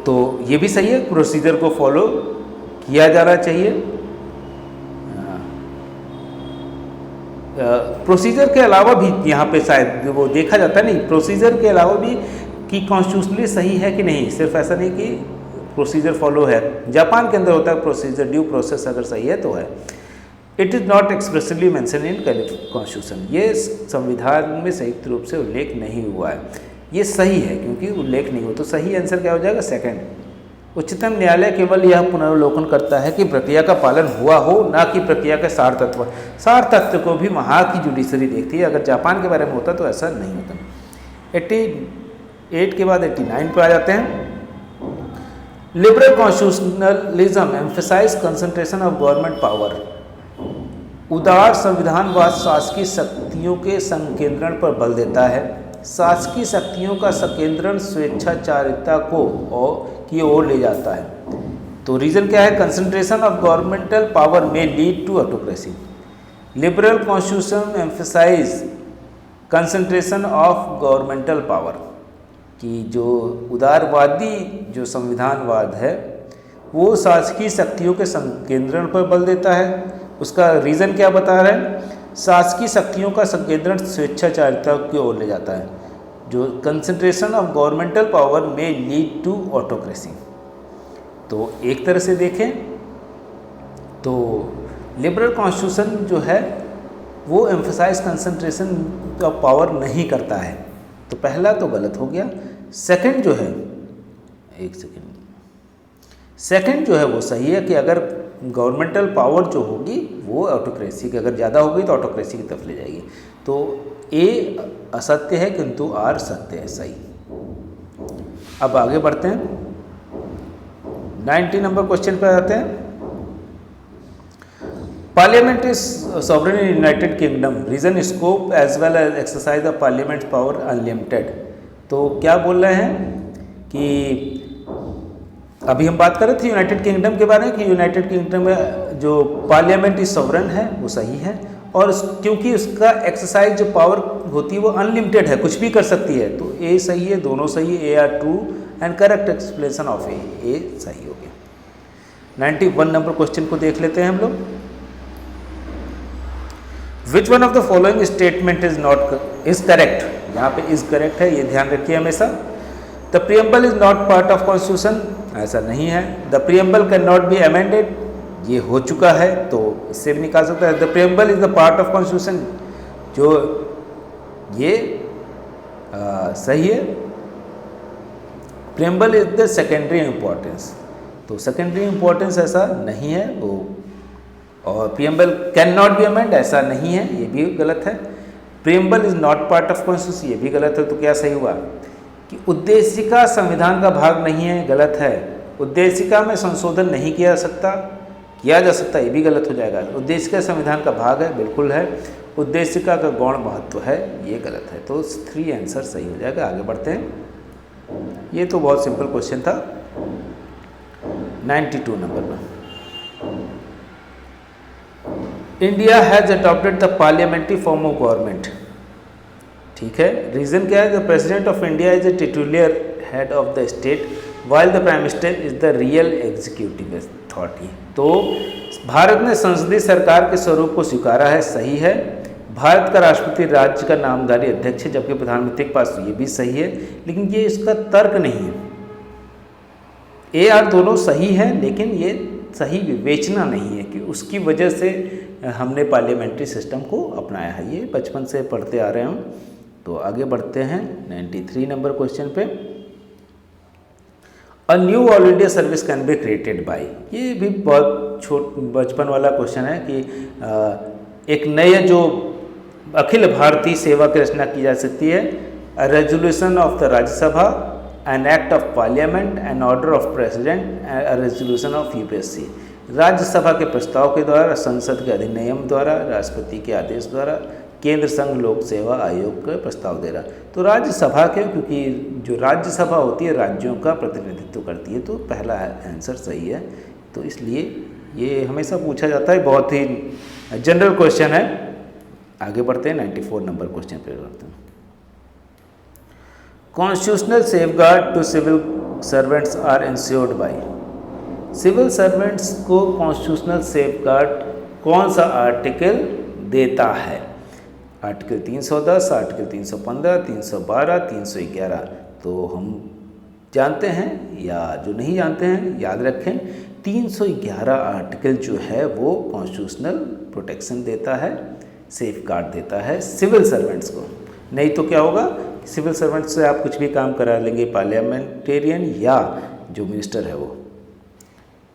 तो ये भी सही है, प्रोसीजर को फॉलो किया जाना चाहिए। प्रोसीजर के अलावा भी यहाँ पे शायद वो देखा जाता है, नहीं, प्रोसीजर के अलावा भी कि कॉन्स्टिट्यूशनली सही है कि नहीं, सिर्फ ऐसा नहीं कि प्रोसीजर फॉलो है। जापान के अंदर होता है प्रोसीजर, ड्यू प्रोसेस अगर सही है तो है। It is not expressly mention in constitution, ये संविधान में संयुक्त रूप से उल्लेख नहीं हुआ है, ये सही है क्योंकि उल्लेख नहीं हो, तो सही आंसर क्या हो जाएगा, सेकंड। उच्चतम न्यायालय केवल यह पुनरावलोकन करता है कि प्रक्रिया का पालन हुआ हो, ना कि प्रक्रिया के सार तत्व। सार तत्व को भी वहाँ की जुडिशरी देखती है, अगर जापान के बारे में होता तो ऐसा नहीं होता। 88 के बाद 89 पर आ जाते हैं। Liberal constitutionalism emphasise concentration of government power. उदार संविधानवाद शासकीय शक्तियों के संकेंद्रण पर बल देता है। शासकीय शक्तियों का संकेंद्रण स्वेच्छाचारिता की ओर ले जाता है। तो रीजन क्या है, कंसंट्रेशन ऑफ गवर्नमेंटल पावर में lead to autocracy. Liberal constitution emphasise concentration of governmental power, कि जो उदारवादी जो संविधानवाद है वो शासकीय शक्तियों के संकेंद्रण पर बल देता है। उसका रीज़न क्या बता रहे हैं, शासकीय शक्तियों का संकेंद्रण स्वेच्छाचारिता की ओर ले जाता है। जो कंसंट्रेशन ऑफ गवर्नमेंटल पावर में लीड टू ऑटोक्रेसी। तो एक तरह से देखें तो लिबरल कॉन्स्टिट्यूशन जो है वो एम्फसाइज कंसंट्रेशन ऑफ पावर नहीं करता है, तो पहला तो गलत हो गया। सेकंड जो है, एक सेकंड, सेकंड जो है वो सही है कि अगर गवर्नमेंटल पावर जो होगी वो ऑटोक्रेसी की, अगर ज़्यादा होगी तो ऑटोक्रेसी की तरफ ले जाएगी। तो ए असत्य है किंतु आर सत्य है, सही। अब आगे बढ़ते हैं, 90 नंबर क्वेश्चन पर आते हैं। Parliament is sovereign in United Kingdom, reason scope as well as exercise of parliament power unlimited. तो क्या बोल रहे हैं कि अभी हम बात कर रहे थे यूनाइटेड किंगडम के बारे में कि यूनाइटेड किंगडम में जो पार्लियामेंट इज सॉवरेन है वो सही है, और क्योंकि उसका एक्सरसाइज जो पावर होती है वो अनलिमिटेड है, कुछ भी कर सकती है। तो ए सही है, दोनों सही है, A R true and correct explanation of A सही हो गया। 91 नंबर क्वेश्चन को देख लेते हैं हम लोग। विच one of the following statement is correct, यहाँ पे इज करेक्ट है, ये ध्यान रखिए हमेशा। The preamble is not part of constitution, ऐसा नहीं है। The preamble can not be amended, ये हो चुका है तो इससे भी निकाल सकता है। The preamble is the part of constitution, जो ये सही है। Preamble is the secondary importance, तो सेकेंडरी इंपॉर्टेंस ऐसा नहीं है वो। और preamble can not be amend, ऐसा नहीं है, ये भी गलत है। Preamble is not part of constitution, ये भी गलत है। तो क्या सही हुआ कि उद्देशिका संविधान का भाग नहीं है, गलत है। उद्देशिका में संशोधन नहीं किया जा सकता, किया जा सकता, ये भी गलत हो जाएगा। उद्देशिका संविधान का भाग है, बिल्कुल है। उद्देशिका का गौण महत्व है, ये गलत है। तो 3 आंसर सही हो जाएगा। आगे बढ़ते हैं, ये तो बहुत सिंपल क्वेश्चन था। 92 नंबर पर, India has adopted the parliamentary form of government, ठीक है। रीजन क्या है? The president of India is the titular head of the state while the prime minister is the real executive authority. तो भारत ने संसदीय सरकार के स्वरूप को स्वीकारा है, सही है। भारत का राष्ट्रपति राज्य का नामधारी अध्यक्ष है, जबकि प्रधानमंत्री के पास, ये भी सही है। लेकिन ये इसका तर्क नहीं है। ए आर दोनों सही है, लेकिन ये सही विवेचना नहीं है कि उसकी वजह से हमने पार्लियामेंट्री सिस्टम को अपनाया है। ये बचपन से पढ़ते आ रहे हैं। तो आगे बढ़ते हैं 93 नंबर क्वेश्चन पे। A knew all India service can be created by, ये भी बहुत बचपन वाला क्वेश्चन है कि एक नए जो अखिल भारतीय सेवा की रचना की जा सकती है। A resolution of the Rajya Sabha, an act of parliament, an order of president, a resolution of UPSC. Rajya Sabha के प्रस्ताव के द्वारा, संसद के अधिनियम द्वारा, राष्ट्रपति के आदेश द्वारा, केंद्र संघ लोक सेवा आयोग का प्रस्ताव दे रहा। तो राज्यसभा के, क्योंकि जो राज्यसभा होती है राज्यों का प्रतिनिधित्व करती है, तो पहला आंसर सही है। तो इसलिए ये हमेशा पूछा जाता है, बहुत ही जनरल क्वेश्चन है। आगे बढ़ते हैं 94 नंबर क्वेश्चन पे करते हैं। Constitutional safeguard to civil servants are ensured by, civil servants को कॉन्स्टिट्यूशनल सेफगार्ड कौन सा आर्टिकल देता है? Article 310, article 315, 312, 311। तो हम जानते हैं, या जो नहीं जानते हैं याद रखें, 311 आर्टिकल जो है वो कॉन्स्टिट्यूशनल प्रोटेक्शन देता है, सेफगार्ड देता है सिविल सर्वेंट्स को। नहीं तो क्या होगा, सिविल सर्वेंट्स से आप कुछ भी काम करा लेंगे, पार्लियामेंटेरियन या जो मिनिस्टर है वो।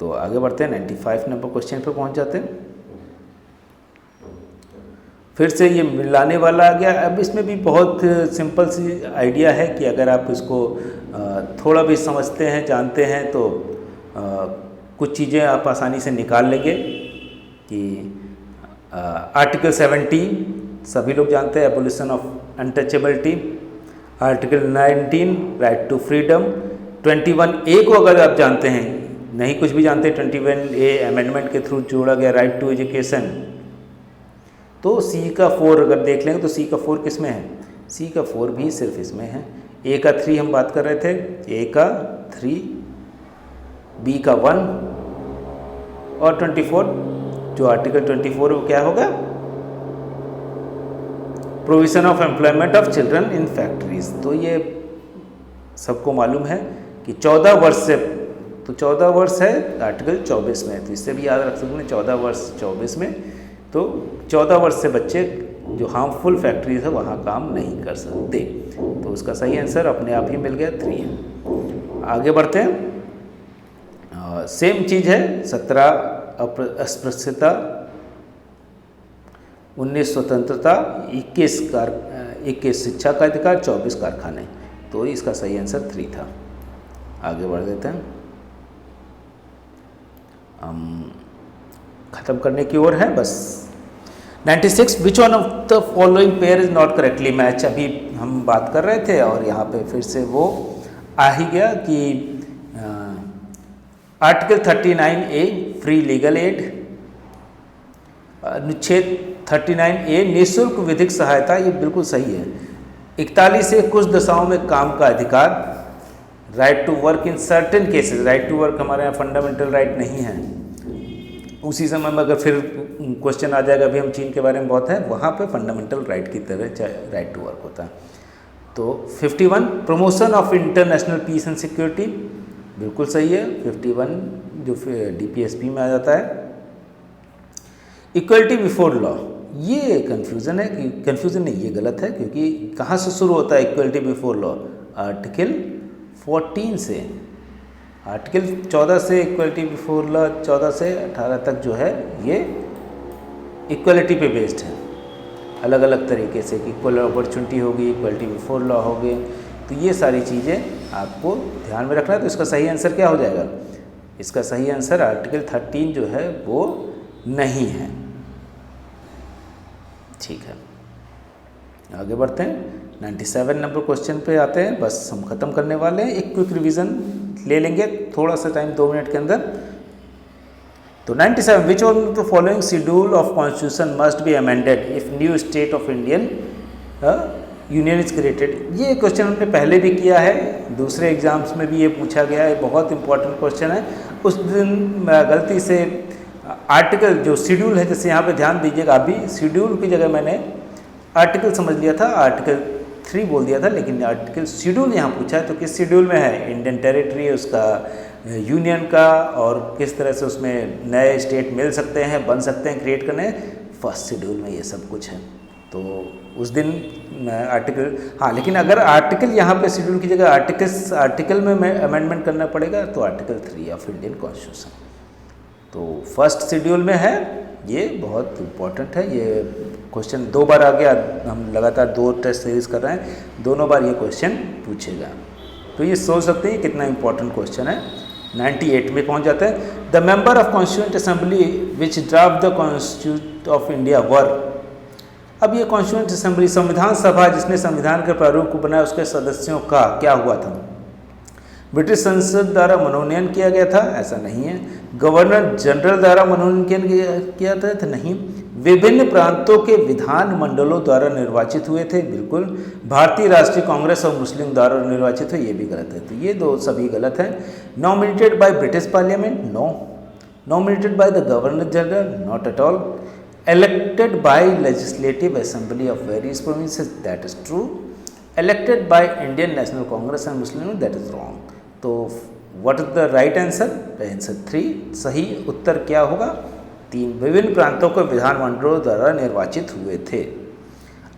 तो आगे बढ़ते हैं 95 नंबर क्वेश्चन पे पहुंच जाते हैं। फिर से ये मिलाने वाला आ गया। अब इसमें भी बहुत सिंपल सी आइडिया है कि अगर आप इसको थोड़ा भी समझते हैं, जानते हैं, तो कुछ चीज़ें आप आसानी से निकाल लेंगे। कि आर्टिकल 70 सभी लोग जानते हैं, abolition of untouchability. Article 19 right to freedom. 21A को अगर आप जानते हैं, नहीं कुछ भी जानते, 21A अमेंडमेंट के थ्रू जोड़ा गया राइट टू एजुकेशन। तो C का 4 अगर देख लेंगे तो C का 4 किस में है? C का 4 भी सिर्फ इसमें है। A का 3 हम बात कर रहे थे, A का 3, B का 1 और 24 जो आर्टिकल 24 वो क्या होगा? Provision of employment of children in factories. तो ये सबको मालूम है कि 14 वर्ष से, तो 14 वर्ष है आर्टिकल 24 में, तो इससे भी याद रख सकते हैं 14 वर्ष 24 में। तो 14 वर्ष से बच्चे जो हार्मफुल फैक्ट्रीज है वहाँ काम नहीं कर सकते। तो उसका सही आंसर अपने आप ही मिल गया, 3 है। आगे बढ़ते हैं। सेम चीज़ है, 17 अस्पृश्यता, 19 स्वतंत्रता, 21 शिक्षा का अधिकार, 24 कारखाने। तो इसका सही आंसर 3 था। आगे बढ़ देते हैं, हम ख़त्म करने की ओर है बस। 96 विच one of the following pair is not correctly match. अभी हम बात कर रहे थे और यहाँ पे फिर से वो आ ही गया कि article 39A free legal aid, अनुच्छेद 39A निःशुल्क विधिक सहायता, ये बिल्कुल सही है। 41 से कुछ दशाओं में काम का अधिकार, right to work in certain cases, right to work हमारे यहाँ फंडामेंटल राइट नहीं है। उसी समय में अगर फिर क्वेश्चन आ जाएगा, अभी हम चीन के बारे में बहुत है, वहाँ पे फंडामेंटल राइट की तरह राइट टू वर्क होता है। तो 51 promotion of international peace and security, बिल्कुल सही है। 51 जो DPSP में आ जाता है। इक्वलिटी बिफोर लॉ, ये कन्फ्यूज़न है कि कन्फ्यूज़न नहीं, ये गलत है, क्योंकि कहाँ से शुरू होता है इक्वलिटी बिफोर लॉ? आर्टिकल 14 से, आर्टिकल 14 से इक्वलिटी बिफोर लॉ 14 से 18 तक जो है ये इक्वलिटी पे बेस्ड है, अलग अलग तरीके से कि इक्वल अपॉर्चुनिटी होगी, इक्वलिटी बिफोर लॉ हो गए। तो ये सारी चीज़ें आपको ध्यान में रखना है। तो इसका सही आंसर क्या हो जाएगा? इसका सही आंसर आर्टिकल 13 जो है वो नहीं है। ठीक है, आगे बढ़ते हैं। 97 नंबर क्वेश्चन पे आते हैं, बस हम ख़त्म करने वाले हैं। एक क्विक रिवीजन ले लेंगे, थोड़ा सा टाइम 2 मिनट के अंदर। तो 97, which of the following schedule of constitution must be amended if new state of Indian union is created? ये क्वेश्चन हमने पहले भी किया है, दूसरे एग्जाम्स में भी ये पूछा गया है, बहुत इंपॉर्टेंट क्वेश्चन है। उस दिन गलती से आर्टिकल जो शेड्यूल है, जैसे यहाँ पे ध्यान दीजिएगा, अभी शेड्यूल की जगह मैंने आर्टिकल समझ लिया था, आर्टिकल 3 बोल दिया था, लेकिन आर्टिकल शेड्यूल यहाँ पूछा है। तो किस शेड्यूल में है? इंडियन टेरिटरी, उसका यूनियन का, और किस तरह से उसमें नए स्टेट मिल सकते हैं, बन सकते हैं, क्रिएट करने, फर्स्ट शेड्यूल में ये सब कुछ है। तो उस दिन आर्टिकल, हाँ, लेकिन अगर आर्टिकल यहाँ पे शेड्यूल की जगह आर्टिकल में अमेंडमेंट करना पड़ेगा, तो आर्टिकल 3 ऑफ इंडियन कॉन्स्टिट्यूशन, तो फर्स्ट शेड्यूल में है। ये बहुत इम्पोर्टेंट है, ये क्वेश्चन 2 बार आ गया, हम लगातार 2 टेस्ट सीरीज कर रहे हैं, दोनों बार ये क्वेश्चन पूछेगा। तो ये सोच सकते हैं कितना इंपॉर्टेंट क्वेश्चन है। 98 में पहुंच जाते हैं। The member of constituent assembly which draft the constitution of India were. अब ये कॉन्स्टिट्यूंट असेंबली, संविधान सभा जिसने संविधान के प्रारूप को बनाया, उसके सदस्यों का क्या हुआ था? ब्रिटिश संसद द्वारा मनोनयन किया गया था? ऐसा नहीं है। गवर्नर जनरल द्वारा मनोनयन किया था? नहीं। विभिन्न प्रांतों के विधान मंडलों द्वारा निर्वाचित हुए थे? बिल्कुल। भारतीय राष्ट्रीय कांग्रेस और मुस्लिम द्वारा निर्वाचित हुए? ये भी गलत है। तो ये 2 सभी गलत हैं। Nominated by British parliament? No. Nominated by the governor general? Not at all. Elected by legislative assembly of various provinces? That is true. Elected by Indian National Congress and Muslim? That is wrong. तो what is the right answer? Answer 3। सही उत्तर क्या होगा? 3। विभिन्न प्रांतों के विधानमंडलों द्वारा निर्वाचित हुए थे।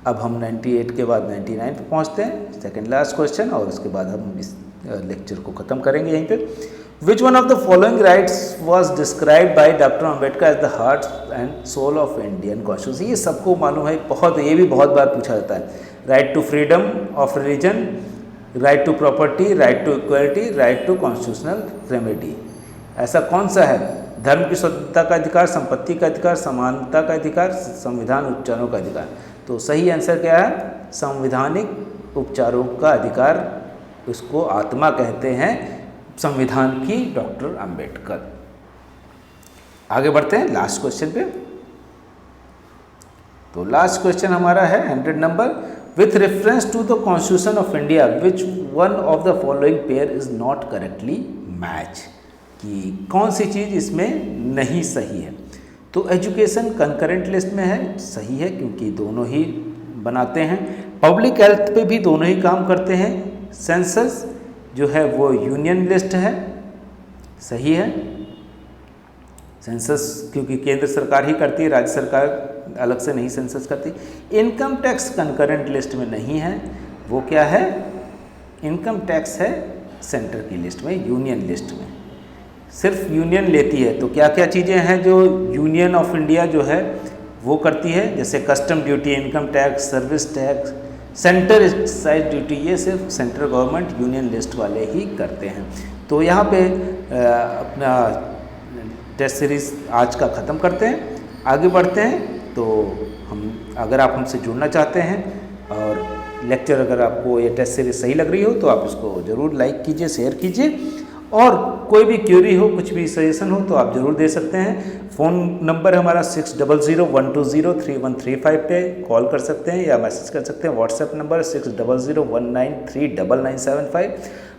अब हम 98 के बाद 99 पे पहुंचते हैं, सेकंड लास्ट क्वेश्चन, और उसके बाद हम इस लेक्चर को ख़त्म करेंगे यहीं पे। Which one of the following rights was described by doctor Ambedkar as the heart and soul of Indian constitution? ये सबको मालूम है, ये भी बहुत बार पूछा जाता है। Right to freedom of religion, right to property, right to equality, right to constitutional remedy. ऐसा कौन सा है? धर्म की स्वतंत्रता का अधिकार, संपत्ति का अधिकार, समानता का अधिकार, संविधान उपचारों का अधिकार। तो सही आंसर क्या है? संवैधानिक उपचारों का अधिकार, उसको आत्मा कहते हैं संविधान की, डॉक्टर अंबेडकर। आगे बढ़ते हैं लास्ट क्वेश्चन पे। तो लास्ट क्वेश्चन हमारा है 100 number. With reference to the constitution of India which one of the following pair is not correctly match? कि कौन सी चीज़ इसमें नहीं सही है? तो एजुकेशन कंकरेंट लिस्ट में है, सही है, क्योंकि दोनों ही बनाते हैं। पब्लिक हेल्थ पे भी दोनों ही काम करते हैं। सेंसस जो है वो यूनियन लिस्ट है, सही है। सेंसस क्योंकि केंद्र सरकार ही करती है, राज्य सरकार अलग से नहीं सेंसस करती। इनकम टैक्स कंकरेंट लिस्ट में नहीं है, वो क्या है? इनकम टैक्स है सेंटर की लिस्ट में, यूनियन लिस्ट में सिर्फ यूनियन लेती है। तो क्या क्या चीज़ें हैं जो यूनियन ऑफ इंडिया जो है वो करती है? जैसे custom duty, income tax, service tax, centre excise duty, ये सिर्फ सेंट्रल गवर्नमेंट यूनियन लिस्ट वाले ही करते हैं। तो यहाँ पे अपना टेस्ट सीरीज़ आज का ख़त्म करते हैं, आगे बढ़ते हैं। तो अगर आप हमसे जुड़ना चाहते हैं और लेक्चर अगर आपको ये टेस्ट सीरीज सही लग रही हो तो आप इसको ज़रूर लाइक कीजिए, शेयर कीजिए, और कोई भी क्यूरी हो, कुछ भी सजेशन हो तो आप ज़रूर दे सकते हैं। फ़ोन नंबर हमारा 6001203135 पे कॉल कर सकते हैं या मैसेज कर सकते हैं। WhatsApp number 6001939975।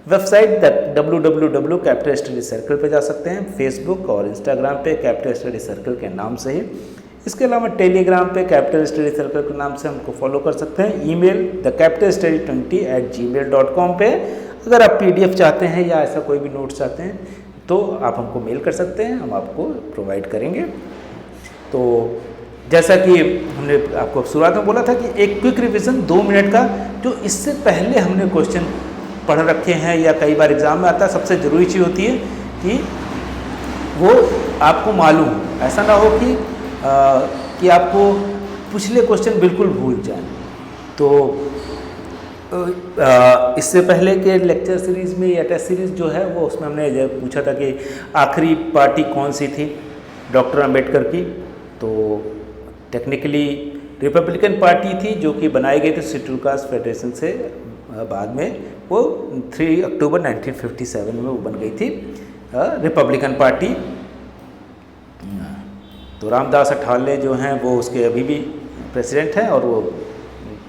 Website www capital study circle पे जा सकते हैं। फेसबुक और इंस्टाग्राम पे कैपिटल स्टडी सर्कल के नाम से ही। इसके अलावा टेलीग्राम पे कैपिटल स्टडी सर्कल के नाम से हमको फॉलो कर सकते हैं। ईमेल thecapitalstudy20@gmail.com पे अगर आप PDF चाहते हैं या ऐसा कोई भी नोट्स चाहते हैं तो आप हमको मेल कर सकते हैं, हम आपको प्रोवाइड करेंगे। तो जैसा कि हमने आपको शुरुआत में बोला था कि एक क्विक रिवीजन 2 मिनट का, जो इससे पहले हमने क्वेश्चन पढ़ रखे हैं या कई बार एग्ज़ाम में आता है, सबसे ज़रूरी चीज़ होती है कि वो आपको मालूम हो। ऐसा ना हो कि आपको पिछले क्वेश्चन बिल्कुल भूल जाएं। तो इससे पहले के लेक्चर सीरीज़ में या टेस्ट सीरीज़ जो है वो उसमें हमने पूछा था कि आखिरी पार्टी कौन सी थी डॉक्टर अंबेडकर की। तो टेक्निकली रिपब्लिकन पार्टी थी जो कि बनाई गई थी शेड्यूल कास्ट फेडरेशन से बाद में। वो 3 अक्टूबर 1957 में वो बन गई थी रिपब्लिकन पार्टी। तो रामदास अठावले जो हैं वो उसके अभी भी प्रेसिडेंट हैं और वो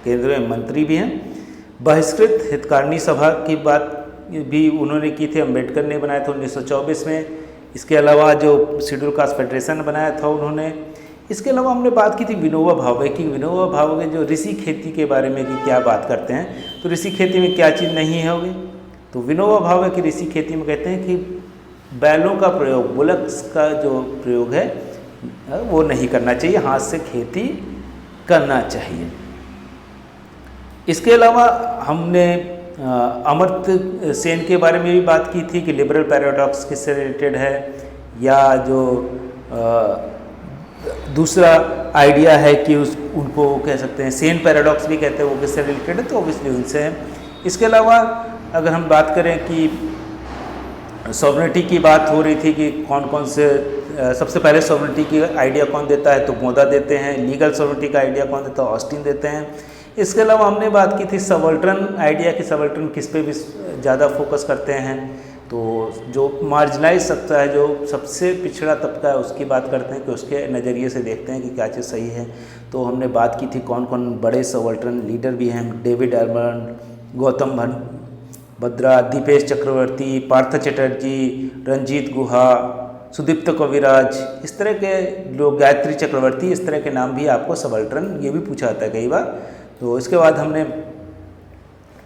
केंद्रीय मंत्री भी हैं। बहिष्कृत हितकारिणी सभा की बात भी उन्होंने की थी, अंबेडकर ने बनाया था 1924 में। इसके अलावा जो शेड्यूल कास्ट फेडरेशन बनाया था उन्होंने। इसके अलावा हमने बात की थी विनोबा भावे की। विनोबा भावे जो ऋषि खेती के बारे में कि क्या बात करते हैं, तो ऋषि खेती में क्या चीज़ नहीं है होगी। तो विनोबा भावे की ऋषि खेती में कहते हैं कि बैलों का प्रयोग, बुलक्स का जो प्रयोग है वो नहीं करना चाहिए, हाथ से खेती करना चाहिए। इसके अलावा हमने अमर्त्य सेन के बारे में भी बात की थी कि लिबरल पैराडॉक्स किससे रिलेटेड है, या जो दूसरा आइडिया है कि उनको कह सकते हैं सेन पैराडॉक्स भी कहते हैं, वो किससे रिलेटेड है, तो ऑब्वियसली उनसे है। इसके अलावा अगर हम बात करें कि सॉवरेनिटी की बात हो रही थी कि कौन कौन से सबसे पहले सॉवरेनिटी की आइडिया कौन देता है, तो मोदा देते हैं। लीगल सॉवरेनिटी का आइडिया कौन देता है, ऑस्टिन देते हैं। इसके अलावा हमने बात की थी सबल्टन आइडिया की, सबल्टन किस पे भी ज़्यादा फोकस करते हैं, तो जो मार्जिनलाइज सत्ता है, जो सबसे पिछड़ा तबका है, उसकी बात करते हैं कि उसके नज़रिए से देखते हैं कि क्या चीज़ सही है। तो हमने बात की थी कौन कौन बड़े सबल्टन लीडर भी हैं, डेविड आर्मंड, गौतम भद्रा, दीपेश चक्रवर्ती, पार्थ चटर्जी, रंजीत गुहा, सुदीप्त कविराज, इस तरह के लोग, गायत्री चक्रवर्ती, इस तरह के नाम भी आपको सबल्टन ये भी पूछा जाता है कई बार। तो इसके बाद हमने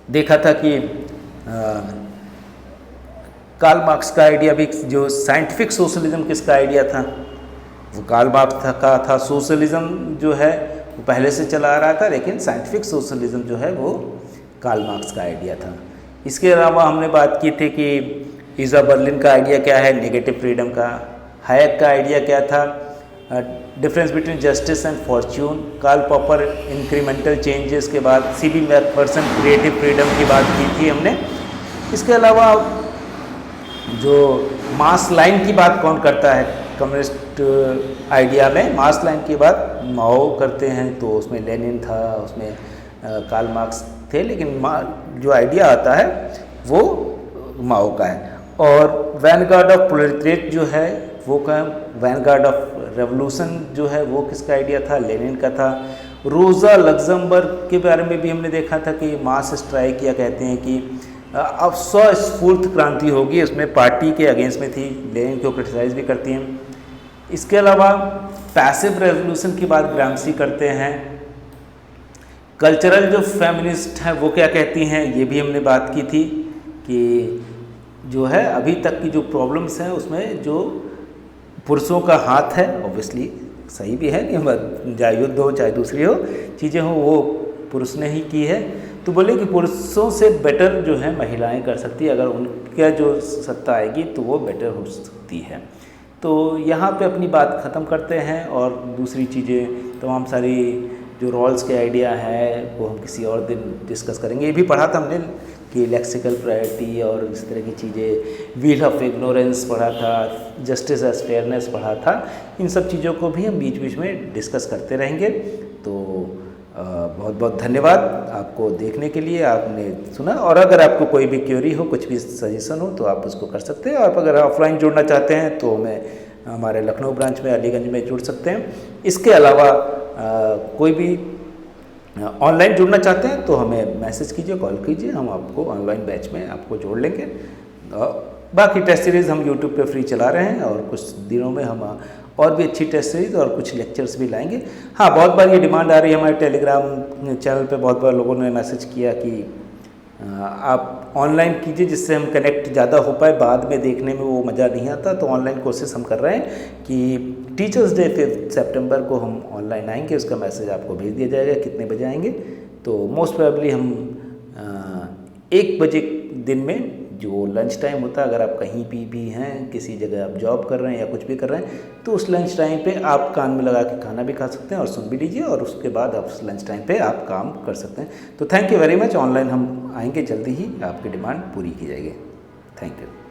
देखा था कि कार्ल मार्क्स का आइडिया भी, जो साइंटिफिक सोशलिज्म किसका आइडिया था, वो कार्ल मार्क्स का था। सोशलिज्म जो है वो पहले से चला आ रहा था, लेकिन साइंटिफिक सोशलिज्म जो है वो कार्ल मार्क्स का आइडिया था। इसके अलावा हमने बात की थी कि ईजा बर्लिन का आइडिया क्या है, नेगेटिव फ्रीडम का। हायक का आइडिया क्या था, difference between justice and fortune. Karl Popper incremental changes के बाद सीबी मैकफर्सन क्रिएटिव फ्रीडम की बात की थी हमने। इसके अलावा जो मास लाइन की बात कौन करता है कम्युनिस्ट आइडिया में, मास लाइन की बात माओ करते हैं, तो उसमें लेनिन था, उसमें कार्ल मार्क्स थे, लेकिन जो आइडिया आता है वो माओ का है। और वैनगार्ड ऑफ प्रोलेटरिएट जो है वो का, वैनगार्ड ऑफ रेवोल्यूशन जो है वो किसका आइडिया था, लेनिन का था। रोज़ा लग्जमबर्ग के बारे में भी हमने देखा था कि मास स्ट्राइक या कहते हैं कि अब स्वस्फूर्त क्रांति होगी, उसमें पार्टी के अगेंस्ट में थी, लेनिन को क्रिटिसाइज भी करती हैं। इसके अलावा पैसिव रेवोल्यूशन की बात ग्राम्सी करते हैं। कल्चरल जो फेमिनिस्ट हैं वो क्या कहती हैं, ये भी हमने बात की थी कि जो है अभी तक की जो प्रॉब्लम्स हैं उसमें जो पुरुषों का हाथ है, ऑब्वियसली सही भी है कि चाहे युद्ध हो चाहे दूसरी हो चीज़ें हो, वो पुरुष ने ही की है। तो बोले कि पुरुषों से बेटर जो है महिलाएं कर सकती है, अगर उनका जो सत्ता आएगी तो वो बेटर हो सकती है। तो यहाँ पे अपनी बात ख़त्म करते हैं और दूसरी चीज़ें तमाम सारी जो रोल्स के आइडिया है वो हम किसी और दिन डिस्कस करेंगे। ये भी पढ़ा था हमने कि लेक्सिकल प्रायोरिटी और इस तरह की चीज़ें, व्हील ऑफ इग्नोरेंस पढ़ा था, जस्टिस एज फेयरनेस पढ़ा था। इन सब चीज़ों को भी हम बीच बीच में डिस्कस करते रहेंगे। तो बहुत बहुत धन्यवाद आपको देखने के लिए, आपने सुना। और अगर आपको कोई भी क्वेरी हो, कुछ भी सजेशन हो तो आप उसको कर सकते हैं। और अगर ऑफलाइन जुड़ना चाहते हैं तो हमारे लखनऊ ब्रांच में, अलीगंज में जुड़ सकते हैं। इसके अलावा कोई भी ऑनलाइन जुड़ना चाहते हैं तो हमें मैसेज कीजिए, कॉल कीजिए, हम आपको ऑनलाइन बैच में आपको जोड़ लेंगे। बाकी टेस्ट सीरीज़ हम यूट्यूब पे फ्री चला रहे हैं और कुछ दिनों में हम और भी अच्छी टेस्ट सीरीज़ और कुछ लेक्चर्स भी लाएंगे। हाँ, बहुत बार ये डिमांड आ रही है हमारे टेलीग्राम चैनल पे, बहुत बार लोगों ने मैसेज किया कि आप ऑनलाइन कीजिए जिससे हम कनेक्ट ज़्यादा हो पाए, बाद में देखने में वो मज़ा नहीं आता। तो ऑनलाइन कोशिश हम कर रहे हैं कि टीचर्स डे 5 सितंबर को हम ऑनलाइन आएंगे, उसका मैसेज आपको भेज दिया जाएगा कितने बजे आएंगे। तो मोस्ट प्रोबेबली हम 1 बजे दिन में, जो लंच टाइम होता है, अगर आप कहीं भी हैं, किसी जगह आप जॉब कर रहे हैं या कुछ भी कर रहे हैं, तो उस लंच टाइम पे आप कान में लगा के खाना भी खा सकते हैं और सुन भी लीजिए, और उसके बाद आप उस लंच टाइम पे आप काम कर सकते हैं। तो thank you very much. Online हम आएंगे जल्दी ही, आपकी डिमांड पूरी की जाएगी। Thank you.